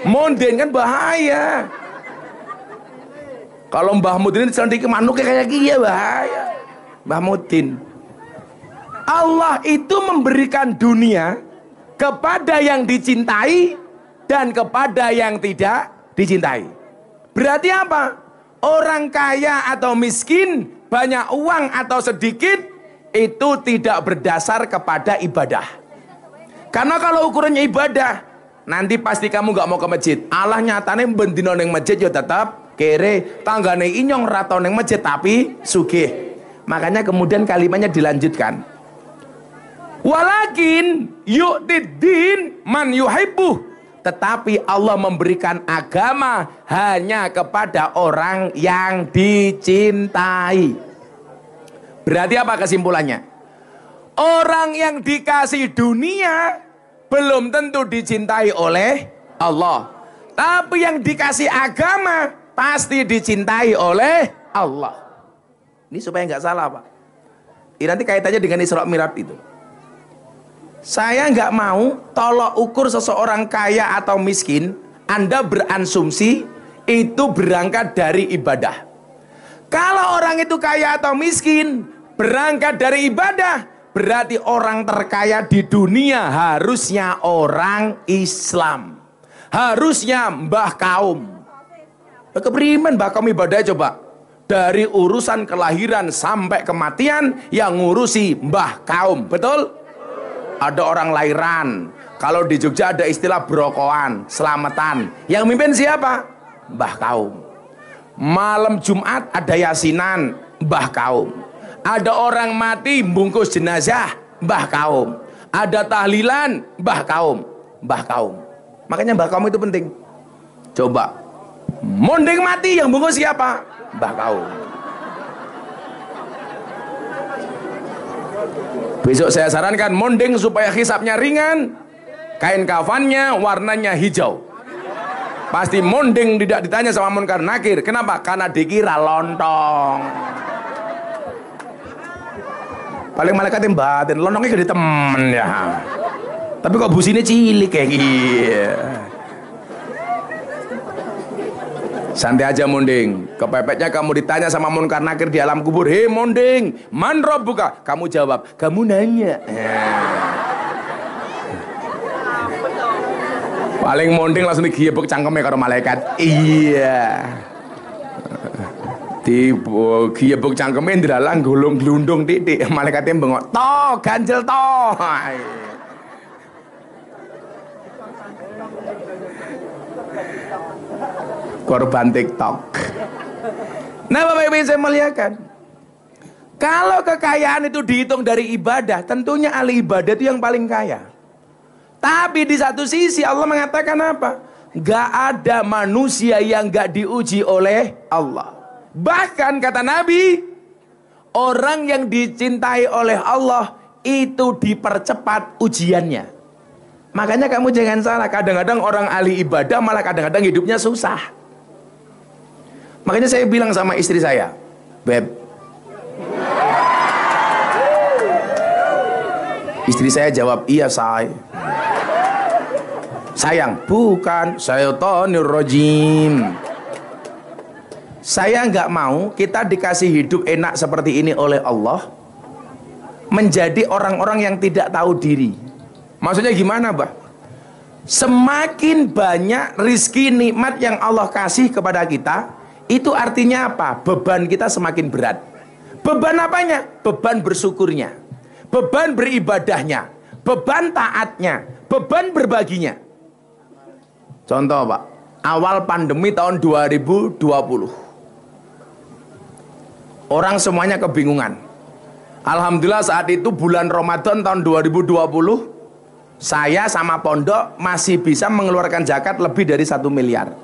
Mudin kan bahaya. Kalau Mbah Mudin disandiki manuknya kayak gini ya bahaya. Mbah Mudin. Allah itu memberikan dunia kepada yang dicintai dan kepada yang tidak dicintai. Berarti apa? Orang kaya atau miskin, banyak uang atau sedikit, itu tidak berdasar kepada ibadah. Karena kalau ukurannya ibadah, nanti pasti kamu gak mau ke masjid. Allah nyatane bendino ning masjid ya tetap kere, tanggane inyong ratau ning masjid tapi sugih. Makanya kemudian kalimatnya dilanjutkan. Walakin yu'tiddin man yuhibbuh. Tetapi Allah memberikan agama hanya kepada orang yang dicintai. Berarti apa kesimpulannya? Orang yang dikasih dunia belum tentu dicintai oleh Allah. Tapi yang dikasih agama pasti dicintai oleh Allah. Ini supaya nggak salah Pak. Ini nanti kaitannya dengan Isra Mi'raj itu. Saya nggak mau tolok ukur seseorang kaya atau miskin, Anda beransumsi itu berangkat dari ibadah. Kalau orang itu kaya atau miskin berangkat dari ibadah, berarti orang terkaya di dunia harusnya orang Islam, harusnya mbah kaum. Keprimen mbah kaum ibadah coba? Dari urusan kelahiran sampai kematian yang ngurusi mbah kaum, betul? Ada orang lahiran. Kalau di Jogja ada istilah brokoan, selamatan. Yang mimpin siapa? Mbah kaum. Malam Jumat ada yasinan, mbah kaum. Ada orang mati bungkus jenazah, mbah kaum. Ada tahlilan, mbah kaum. Mbah kaum. Makanya mbah kaum itu penting. Coba, mondeng mati yang bungkus siapa? Mbah kaum. Besok saya sarankan mondeng supaya hisapnya ringan, kain kafannya warnanya hijau. Pasti mondeng tidak ditanya sama munkar nakir. Kenapa? Karena dikira lontong. Paling malaikat yang batin, lontongnya gede temen ya. Tapi kok businya cilik kayak gini. Santai aja monding. Kepepetnya kamu ditanya sama munkar nakir di alam kubur, hei monding, man rabbuka? Kamu jawab, kamu nanya. Paling monding langsung digiebek cangkemnya karo malaikat. Iya. Digiebek cangkemnya ndalang golong glundung titik. Malaikatnya bengok, toh ganjel toh. Korban TikTok. Nah Bapak Ibu yang saya muliakan, kalau kekayaan itu dihitung dari ibadah, tentunya ahli ibadah itu yang paling kaya. Tapi di satu sisi Allah mengatakan apa? Gak ada manusia yang gak diuji oleh Allah. Bahkan kata Nabi, orang yang dicintai oleh Allah itu dipercepat ujiannya. Makanya kamu jangan salah, kadang-kadang orang ahli ibadah malah kadang-kadang hidupnya susah. Makanya saya bilang sama istri saya, Beb, istri saya jawab, iya say. Sayang, bukan, syaitonir rajim. Saya nggak mau kita dikasih hidup enak seperti ini oleh Allah, menjadi orang-orang yang tidak tahu diri. Maksudnya gimana, Bah? Semakin banyak rizki nikmat yang Allah kasih kepada kita, itu artinya apa? Beban kita semakin berat. Beban apanya? Beban bersyukurnya, beban beribadahnya, beban taatnya, beban berbaginya. Contoh Pak, awal pandemi tahun 2020, orang semuanya kebingungan. Alhamdulillah saat itu bulan Ramadan tahun 2020, saya sama pondok masih bisa mengeluarkan zakat lebih dari 1 miliar.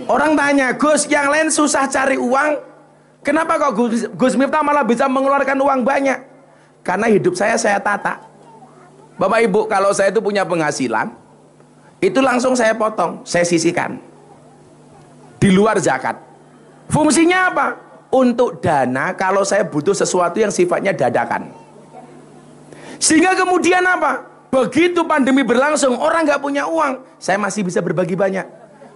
Orang tanya, Gus, yang lain susah cari uang, kenapa kok Gus Miftah malah bisa mengeluarkan uang banyak? Karena hidup saya tata. Bapak Ibu, kalau saya itu punya penghasilan, itu langsung saya potong, saya sisihkan di luar zakat. Fungsinya apa? Untuk dana kalau saya butuh sesuatu yang sifatnya dadakan. Sehingga kemudian apa? Begitu pandemi berlangsung, orang nggak punya uang, saya masih bisa berbagi banyak.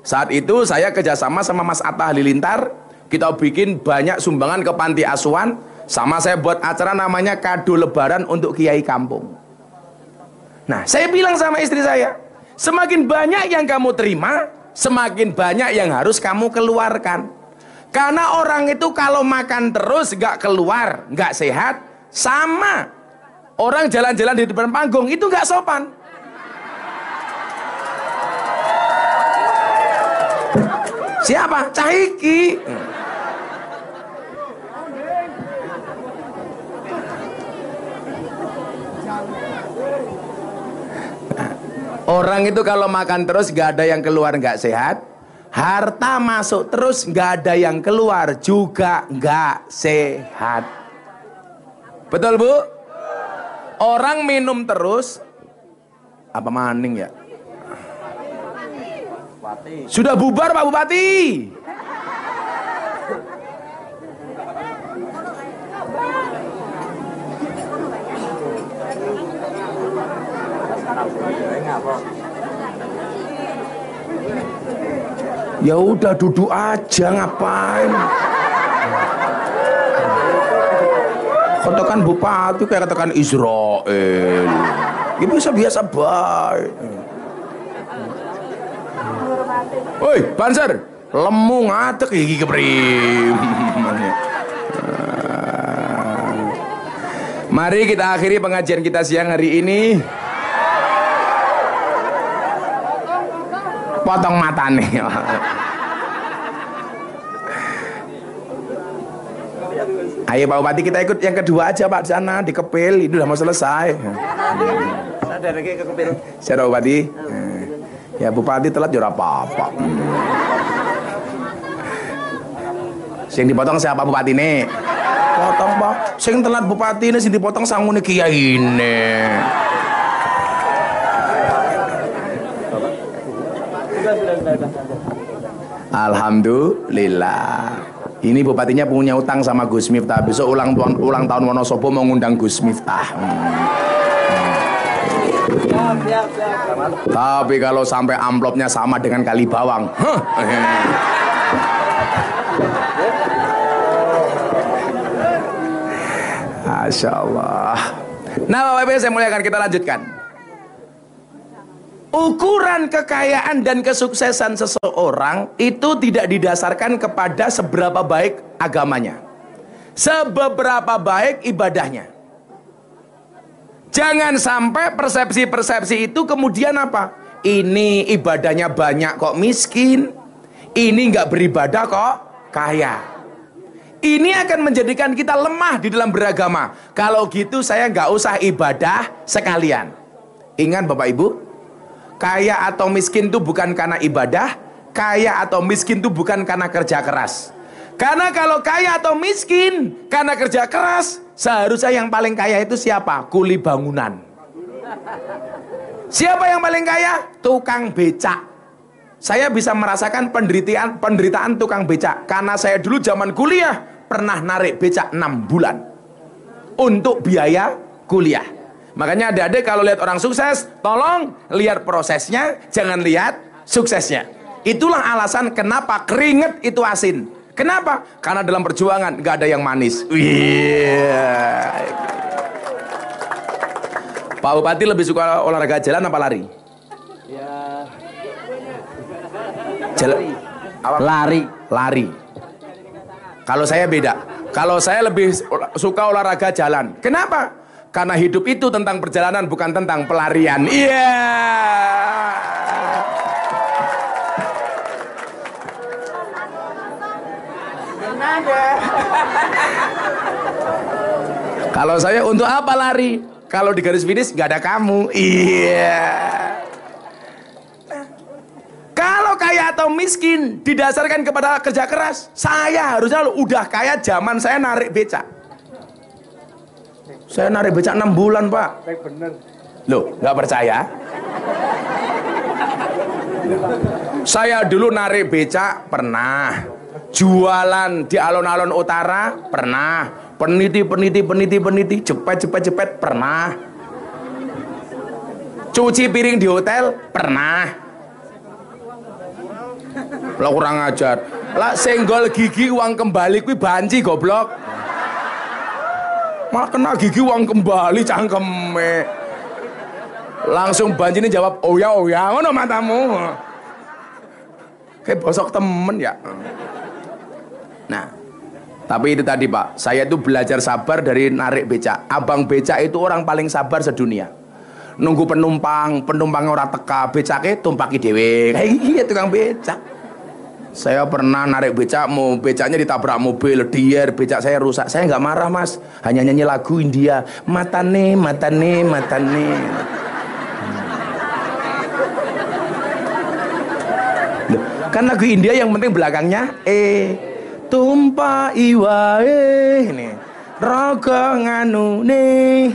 Saat itu saya kerjasama sama Mas Atta Halilintar, kita bikin banyak sumbangan ke panti asuhan, sama saya buat acara namanya kado lebaran untuk kiai kampung. Nah, saya bilang sama istri saya, semakin banyak yang kamu terima, semakin banyak yang harus kamu keluarkan. Karena orang itu kalau makan terus nggak keluar, nggak sehat, sama orang jalan-jalan di depan panggung itu nggak sopan. Siapa? Cahiki. Orang itu kalau makan terus nggak ada yang keluar, nggak sehat. Harta masuk terus nggak ada yang keluar, juga nggak sehat. Betul Bu? Orang minum terus, apa maning ya? Sudah bubar Pak Bupati. Ya udah duduk aja, ngapain? Katakan bupati kayak katakan Israel. Ya biasa-biasa baik. Woi, Banser, lemu ngadek iki keprim. Mari kita akhiri pengajian kita siang hari ini. Potong matane. Ayo Pak Bupati, kita ikut yang kedua aja Pak, di sana di Kepil, itu udah mau selesai. Sadar lagi ke Kepil. Siapa Bupati? Ya Bupati telat ya apa-apa. Sing dipotong siapa Bupati nih? Potong Pak. Sing telat Bupati ini sing dipotong sangune kiai ini. Alhamdulillah. Ini bupatinya punya utang sama Gus Miftah. Besok ulang tahun Wonosobo mau ngundang Gus Miftah. Tapi kalau sampai amplopnya sama dengan kali bawang, Masya Allah. Nah Bapak Ibu saya muliakan, kita lanjutkan. Ukuran kekayaan dan kesuksesan seseorang itu tidak didasarkan kepada seberapa baik agamanya, seberapa baik ibadahnya. Jangan sampai persepsi-persepsi itu kemudian apa? Ini ibadahnya banyak kok miskin, ini nggak beribadah kok kaya. Ini akan menjadikan kita lemah di dalam beragama. Kalau gitu saya nggak usah ibadah sekalian. Ingat Bapak Ibu, kaya atau miskin itu bukan karena ibadah, kaya atau miskin itu bukan karena kerja keras. Karena kalau kaya atau miskin karena kerja keras, seharusnya yang paling kaya itu siapa? Kuli bangunan. Siapa yang paling kaya? Tukang becak. Saya bisa merasakan penderitaan tukang becak, karena saya dulu zaman kuliah pernah narik becak 6 bulan untuk biaya kuliah. Makanya adik-adik kalau lihat orang sukses, tolong lihat prosesnya, jangan lihat suksesnya. Itulah alasan kenapa keringet itu asin. Kenapa? Karena dalam perjuangan nggak ada yang manis. Pak Bupati lebih suka olahraga jalan apa lari? Ya. Lari. Lari. Kalau saya beda. Kalau saya lebih suka olahraga jalan. Kenapa? Karena hidup itu tentang perjalanan, bukan tentang pelarian. Iya. Kalau saya untuk apa lari? Kalau di garis finish nggak ada kamu. Iya. Kalau kaya atau miskin didasarkan kepada kerja keras, saya harusnya udah kaya zaman saya narik becak. Saya narik becak 6 bulan, Pak. Loh, nggak percaya? Saya dulu narik becak pernah. Jualan di alun-alun utara pernah. Peniti, jepet pernah. Cuci piring di hotel pernah. Lah kurang ajar. Lah senggol gigi uang kembali kuwi banci goblok. Malah kena gigi uang kembali cangkeme. Langsung banci ini jawab, "Oh ya, ngono matamu." Kayak bosok temen ya. Nah, tapi itu tadi Pak, saya itu belajar sabar dari narik becak. Abang becak itu orang paling sabar sedunia. Nunggu penumpangnya orang teka, becaknya tumpaki dewe. Kayak iya tukang becak. Saya pernah narik becak, becaknya ditabrak mobil, dier, becak saya rusak. Saya nggak marah Mas, hanya nyanyi lagu India. Matane. Kan lagu India yang penting belakangnya tumpah iwae ini rogo nganu nih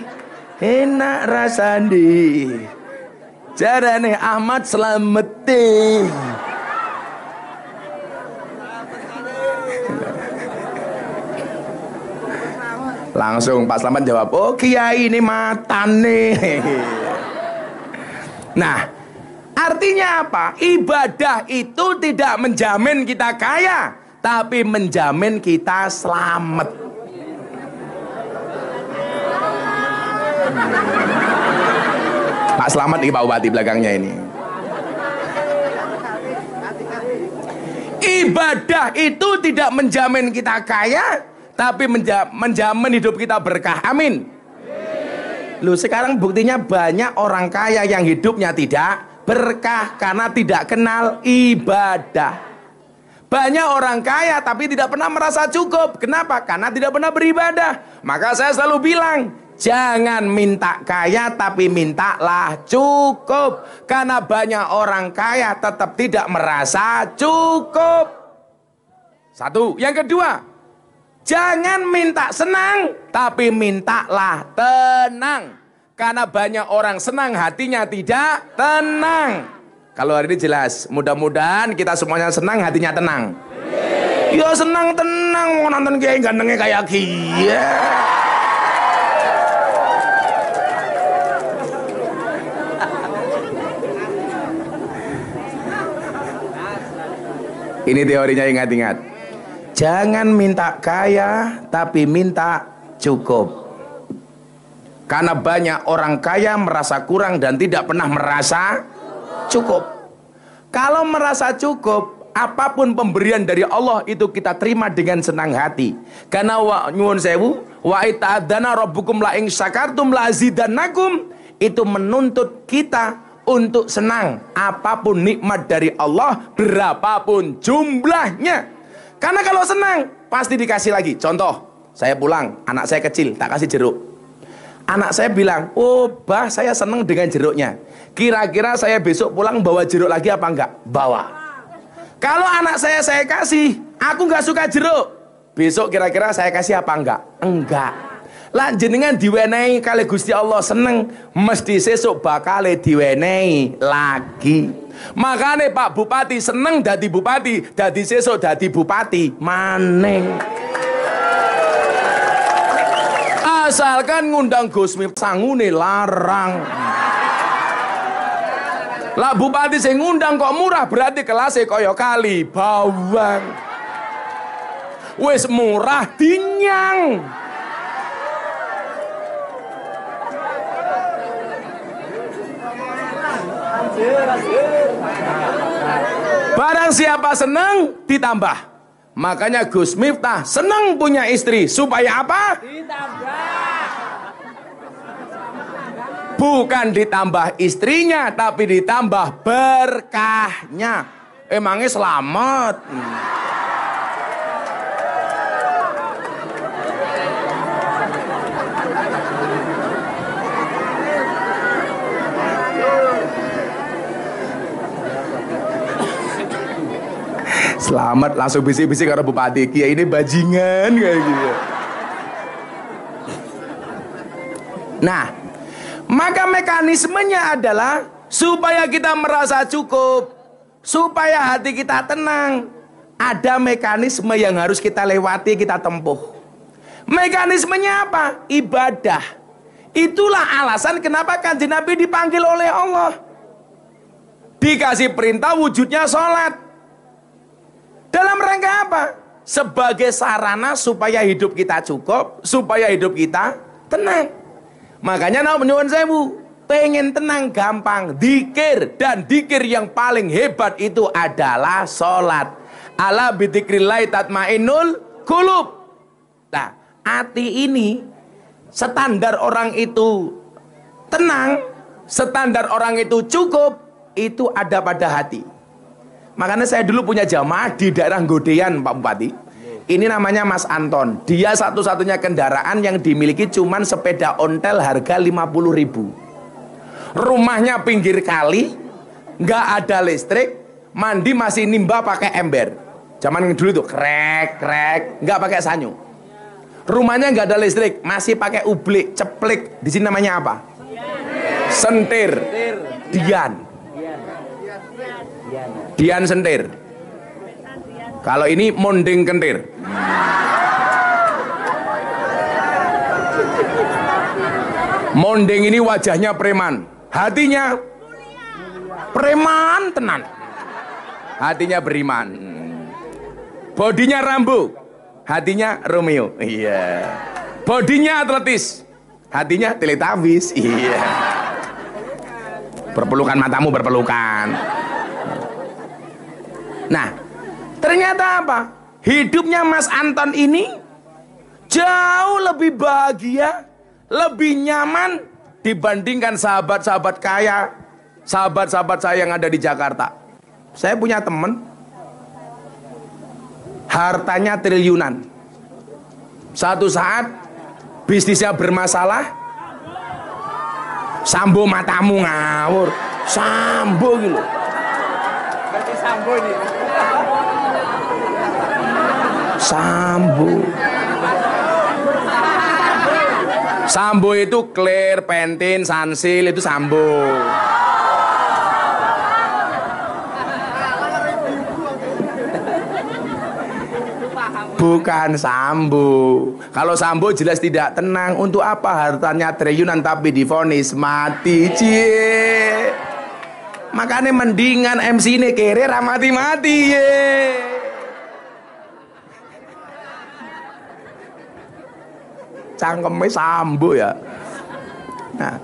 enak rasandi jarane Ahmad Slametin. Langsung Pak Slamet jawab, "Oh Kiai ini matane." Nah, artinya apa? Ibadah itu tidak menjamin kita kaya, tapi menjamin kita selamat. Pak Slamet ini Pak Bupati belakangnya ini. Ibadah itu tidak menjamin kita kaya, tapi menjamin hidup kita berkah. Amin. Loh, sekarang buktinya banyak orang kaya yang hidupnya tidak berkah karena tidak kenal ibadah. Banyak orang kaya tapi tidak pernah merasa cukup. Kenapa? Karena tidak pernah beribadah. Maka saya selalu bilang, jangan minta kaya tapi mintalah cukup. Karena banyak orang kaya tetap tidak merasa cukup. Satu. Yang kedua, jangan minta senang, tapi mintalah tenang. Karena banyak orang senang, hatinya tidak tenang. Kalau hari ini jelas, mudah-mudahan kita semuanya senang, hatinya tenang. Ya senang tenang, mau nonton kiai gantengnya kayak kiai. Ini teorinya, ingat-ingat. Jangan minta kaya, tapi minta cukup. Karena banyak orang kaya merasa kurang dan tidak pernah merasa cukup. Kalau merasa cukup, apapun pemberian dari Allah itu kita terima dengan senang hati. Karena nyuwun sewu, wa ita'adzana rabbukum la ing syakartum la azidannakum, itu menuntut kita untuk senang apapun nikmat dari Allah, berapapun jumlahnya. Karena kalau senang pasti dikasih lagi. Contoh, saya pulang, anak saya kecil, tak kasih jeruk. Anak saya bilang, "Oh bah, saya senang dengan jeruknya." Kira-kira saya besok pulang bawa jeruk lagi apa enggak? Bawa. Kalau anak saya kasih, aku nggak suka jeruk, besok kira-kira saya kasih apa enggak? Enggak. Lah jenengan diwenehi kali Gusti Allah seneng, mesti sesuk bakal diwenehi lagi. Makanya Pak Bupati seneng dadi bupati, dadi sesuk dadi bupati maneng. Asalkan ngundang Gusmi sangune larang. Lah bupati sing ngundang kok murah, berarti kelasnya kaya kali bawang. Wis murah dinyang. Barang siapa senang ditambah. Makanya Gus Miftah senang punya istri supaya apa? Bukan ditambah istrinya, tapi ditambah berkahnya. Emangnya selamat. Selamat langsung bisik-bisik karo bupati, Kiai ini bajingan kayak gitu. Nah, maka mekanismenya adalah supaya kita merasa cukup, supaya hati kita tenang. Ada mekanisme yang harus kita lewati, kita tempuh. Mekanismenya apa? Ibadah. Itulah alasan kenapa Kanjeng Nabi dipanggil oleh Allah. Dikasih perintah wujudnya sholat. Dalam rangka apa? Sebagai sarana supaya hidup kita cukup, supaya hidup kita tenang. Makanya nyuwun sewu, pengen tenang gampang, dikir, dan dikir yang paling hebat itu adalah sholat. Ala bidzikrillah tatmainnul qulub. Nah, hati ini standar orang itu tenang, standar orang itu cukup, itu ada pada hati. Makanya saya dulu punya jamaah di daerah Godean, Pak Bupati. Ini namanya Mas Anton. Dia satu-satunya kendaraan yang dimiliki cuman sepeda ontel harga 50.000. Rumahnya pinggir kali, nggak ada listrik, mandi masih nimba pakai ember. Zaman dulu tuh krek, nggak pakai sanyo. Rumahnya nggak ada listrik, masih pakai ublik, ceplik. Di sini namanya apa? Sentir. Dian sentir. Kalau ini monding kentir. Monding ini wajahnya preman, hatinya preman tenan. Hatinya beriman. Bodinya Rambo, hatinya Romeo. Iya. Bodinya atletis, hatinya Teletubbies. Iya. Berpelukan matamu berpelukan. Nah, ternyata apa? Hidupnya Mas Anton ini jauh lebih bahagia, lebih nyaman dibandingkan sahabat-sahabat kaya, sahabat-sahabat saya yang ada di Jakarta. Saya punya teman, hartanya triliunan. Satu saat bisnisnya bermasalah, sambo matamu ngawur, sambo gitu. Berarti sambo ini. Sambo itu Clear, Pantene, Sunsil, itu sambo. Bukan sambo. Kalau sambo jelas tidak tenang. Untuk apa hartanya triliunan tapi divonis mati, cie. Makanya mendingan MC ini kere mati-mati ye. Cangkemnya sambo ya. Nah,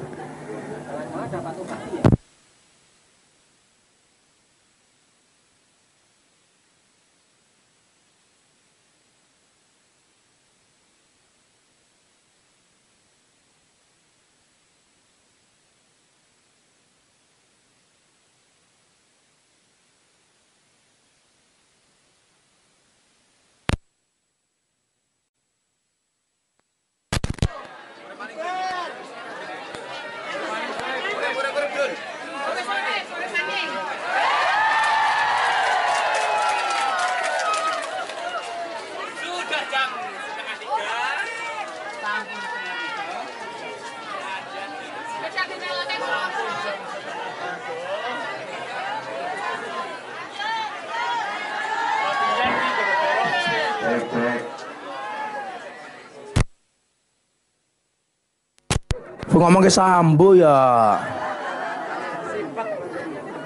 ngomong ke sambo ya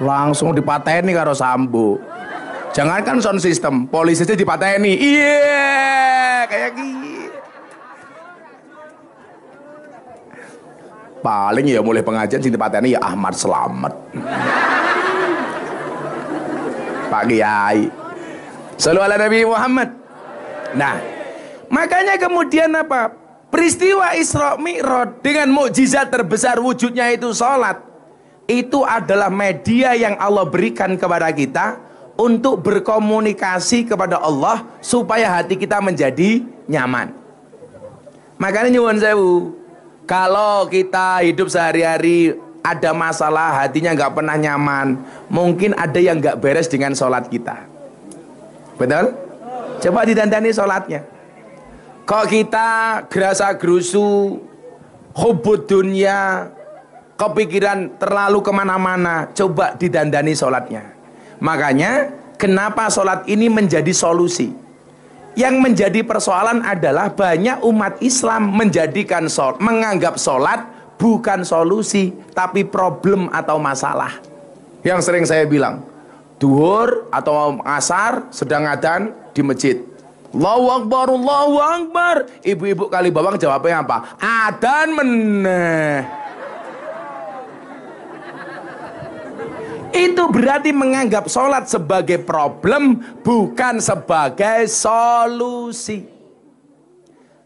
langsung dipateni karo sambo. Jangankan sound system, polisi aja dipateni. Iya, kayak gini. Paling ya mulai pengajian sing dipateni ya Ahmad Slamet. Pak Kiai. Shallallahu ala Nabi Muhammad. Nah, makanya kemudian apa? Peristiwa Isra Mi'raj dengan mukjizat terbesar wujudnya itu salat. Itu adalah media yang Allah berikan kepada kita untuk berkomunikasi kepada Allah supaya hati kita menjadi nyaman. Makanya nyuwun sewu, kalau kita hidup sehari-hari ada masalah, hatinya nggak pernah nyaman, mungkin ada yang nggak beres dengan sholat kita. Betul? Coba didandani sholatnya. Kok kita gerasa gerusu, hubud dunia, kepikiran terlalu kemana-mana, coba didandani sholatnya. Makanya kenapa sholat ini menjadi solusi? Yang menjadi persoalan adalah banyak umat Islam menjadikan menganggap sholat bukan solusi, tapi problem atau masalah. Yang sering saya bilang, duhur atau asar sedang adzan di masjid, Allahu Akbar, Allahu Akbar. Ibu-ibu kali bawang jawabnya apa? Adzan meneh. Itu berarti menganggap sholat sebagai problem, bukan sebagai solusi.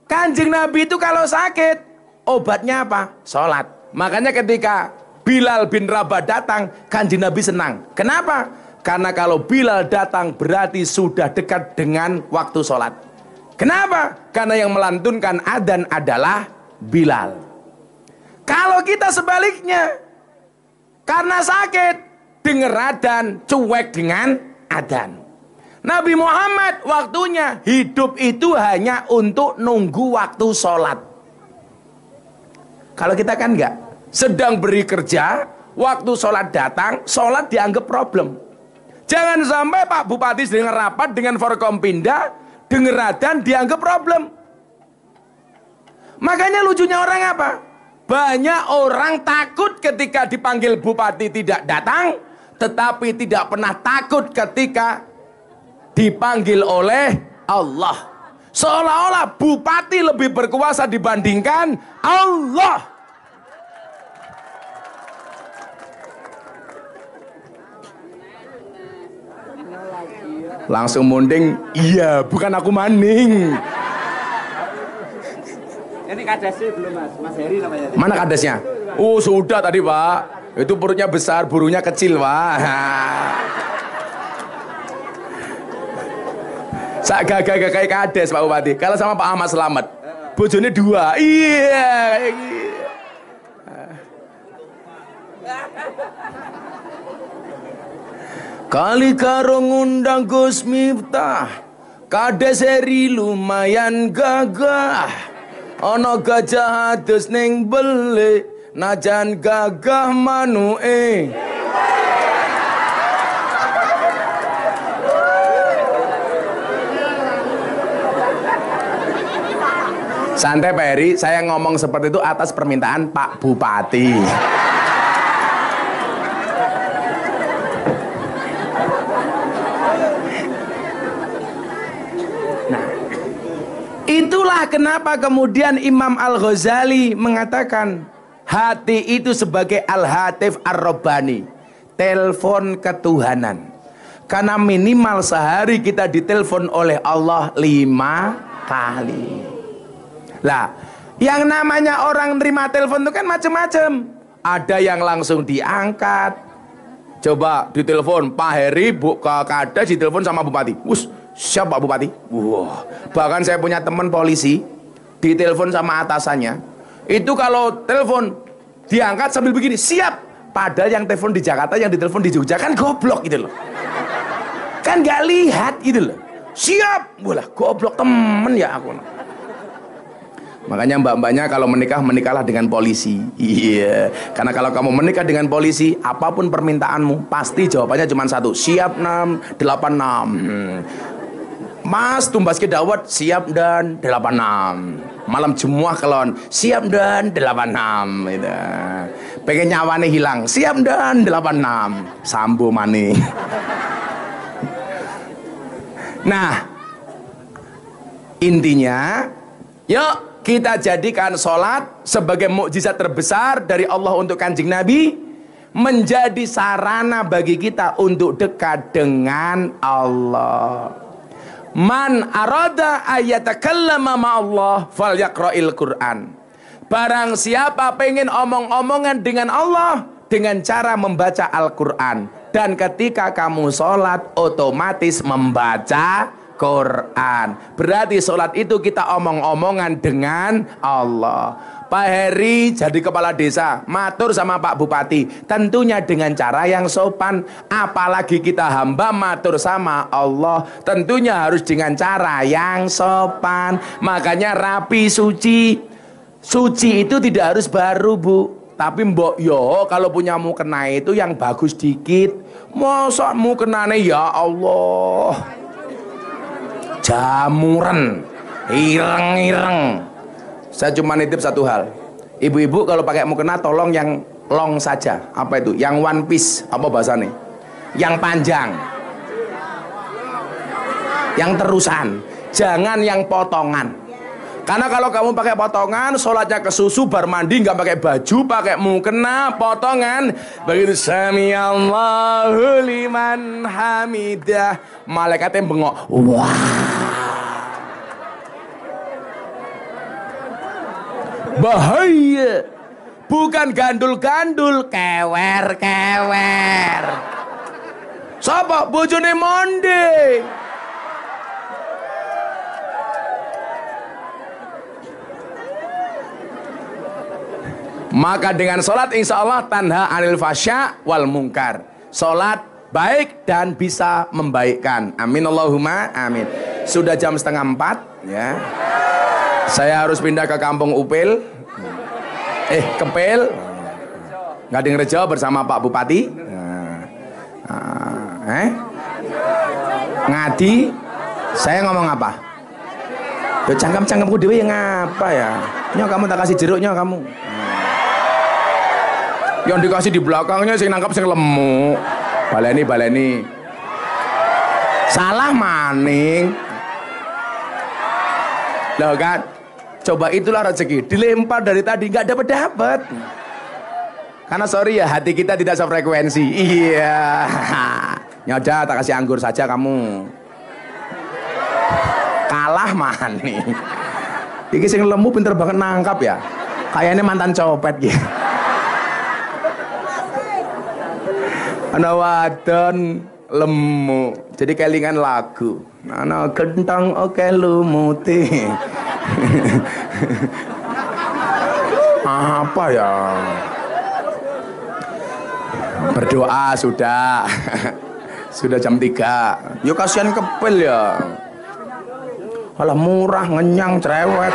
Kanjeng Nabi itu kalau sakit, obatnya apa? Sholat. Makanya ketika Bilal bin Rabah datang, Kanjeng Nabi senang. Kenapa? Karena kalau Bilal datang berarti sudah dekat dengan waktu sholat. Kenapa? Karena yang melantunkan adzan adalah Bilal. Kalau kita sebaliknya, karena sakit, dengar adzan, cuek dengan adzan. Nabi Muhammad waktunya hidup itu hanya untuk nunggu waktu sholat. Kalau kita kan enggak, sedang beri kerja, waktu sholat datang, sholat dianggap problem. Jangan sampai Pak Bupati sedang rapat dengan Forkompinda, dengar adzan dianggap problem. Makanya lucunya orang apa? Banyak orang takut ketika dipanggil Bupati tidak datang, tetapi tidak pernah takut ketika dipanggil oleh Allah. Seolah-olah bupati lebih berkuasa dibandingkan Allah. Langsung munding, iya bukan aku maning. Ini kadesnya belum mas, Mas Heri namanya. Mana kadesnya? Oh sudah tadi Pak. Itu perutnya besar, burungnya kecil Pak. Sak gagah kayak kades Pak Bupati. Kalau sama Pak Ahmad Slamet, bojone 2. Iya kayak gitu. Kali karo ngundang Gus Miftah, kades Heri lumayan gagah. Ono gajah adus ning beli, najan gagah manuke. Santai Pak Heri, saya ngomong seperti itu atas permintaan Pak Bupati. Nah, itulah kenapa kemudian Imam Al-Ghazali mengatakan hati itu sebagai Al-Hatif Ar-Rabbani, telepon ketuhanan. Karena minimal sehari kita ditelepon oleh Allah 5 kali. Lah, yang namanya orang nerima telepon itu kan macam-macam. Ada yang langsung diangkat. Coba ditelepon Pak Heri, Bu Kades ditelepon sama Bupati. Wus, siapa Pak Bupati? Wah, bahkan saya punya teman polisi ditelepon sama atasannya. Itu kalau telepon diangkat sambil begini, siap. Padahal yang telepon di Jakarta, yang ditelepon di Jogja kan goblok gitu loh. Kan nggak lihat gitu loh. Siap, bolah goblok temen ya aku. Makanya mbak-mbaknya kalau menikah, menikahlah dengan polisi. Iya, karena kalau kamu menikah dengan polisi, apapun permintaanmu pasti jawabannya cuma satu, siap 6, 86. Mas tumbas ke dawet, siap dan 86. Malam Jumat kelon, siap dan 86 gitu. Pengen nyawane hilang, siap dan 86. Sambo mani. Nah, intinya yuk kita jadikan sholat sebagai mukjizat terbesar dari Allah untuk Kanjeng Nabi. menjadi sarana bagi kita untuk dekat dengan Allah. Man arada ayatakallama ma'allah falyaqra'il Qur'an. Barang siapa pengen omong-omongan dengan Allah dengan cara membaca Al-Quran. Dan ketika kamu sholat otomatis membaca Quran. Berarti sholat itu kita omong-omongan dengan Allah. Pak Heri jadi kepala desa, matur sama Pak Bupati, tentunya dengan cara yang sopan. Apalagi kita hamba matur sama Allah, tentunya harus dengan cara yang sopan. Makanya rapi, suci. Suci itu tidak harus baru, Bu. Tapi mbok yo kalau punya mukena itu yang bagus dikit. Masa mukenane ya Allah jamuran, ireng-ireng. Saya cuma nitip satu hal, ibu-ibu kalau pakai mukena tolong yang long saja. Apa itu? Yang one piece, apa bahasanya? Yang panjang, yang terusan, jangan yang potongan. Karena kalau kamu pakai potongan, sholatnya kesusu, bar mandi nggak pakai baju, pakai mukena potongan, begitu samiallahu liman hamidah, malaikatnya bengok, wah. Bahaya. Bukan gandul-gandul, kewer-kewer. Sapa bojone monde? Maka dengan sholat insya Allah tanha anil fasya wal mungkar. Sholat baik dan bisa membaikkan. Amin Allahumma amin. Sudah jam 3:30 ya. Saya harus pindah ke kampung Upil, Kepil, Gading Rejo bersama Pak Bupati. Ngadi, saya ngomong apa? Yo cangkem-cangkemku dewe yang apa ya? Nyo kamu tak kasih jeruknya kamu. Yang dikasih di belakangnya sing nangkap sing lemu. Baleni. Salah maning. Loh kan? Coba itulah rezeki, dilempar dari tadi nggak dapat. Karena sorry ya, hati kita tidak sefrekuensi. Iya. Nyoda tak kasih anggur saja kamu. Kalah maning. Iki sing lemu pinter banget nangkap ya. Kayaknya mantan copet gitu. Ana wadon lemu, jadi kelingan lagu. Ana gentong oke lumuti. Apa ya? Berdoa sudah. Sudah jam 3. Yo kasihan Kepil ya. Alah murah, ngenyang, cerewet.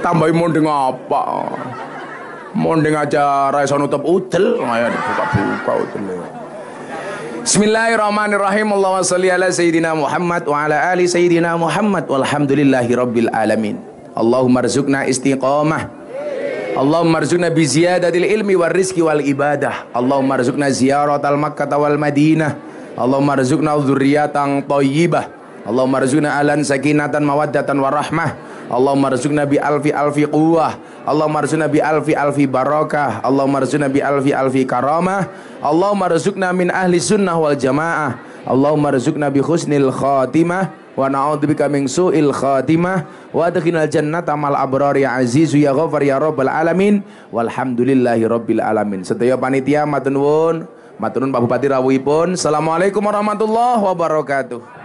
Tambahin mondeng apa? Mondeng aja raiso nutup udel, ayo dibuka-buka udel. Bismillahirrahmanirrahim. Allahumma sholli ala sayyidina Muhammad wa ala ali sayyidina Muhammad walhamdulillahi rabbil alamin. Allahumma rzuqna istiqamah. Allahumma rzuqna bi ziyadatil ilmi war rizqi wal ibadah. Allahumma rzuqna ziyaratal Makkah wal Madinah. Allahumma rzuqna dzurriyyatan thayyibah. Allahumma rzuqna alan sakinatan mawaddatan warahmah. Allahumma rzuqna bi alfi quwwah. Allahumma rzuqna bi alfi barakah. Allahumma rzuqna bi alfi karamah. Allahumma rzuqna min ahli sunnah wal jamaah. Allahumma rzuqna bi husnil khatimah wa na'udzubika min su'il khatimah wa adkhilnal jannata mal abrar ya azizu ya ghafar ya rabbal alamin walhamdulillahi rabbil alamin. Sedaya panitia matur nuwun Pak Bupati rawuhipun. Assalamualaikum warahmatullahi wabarakatuh.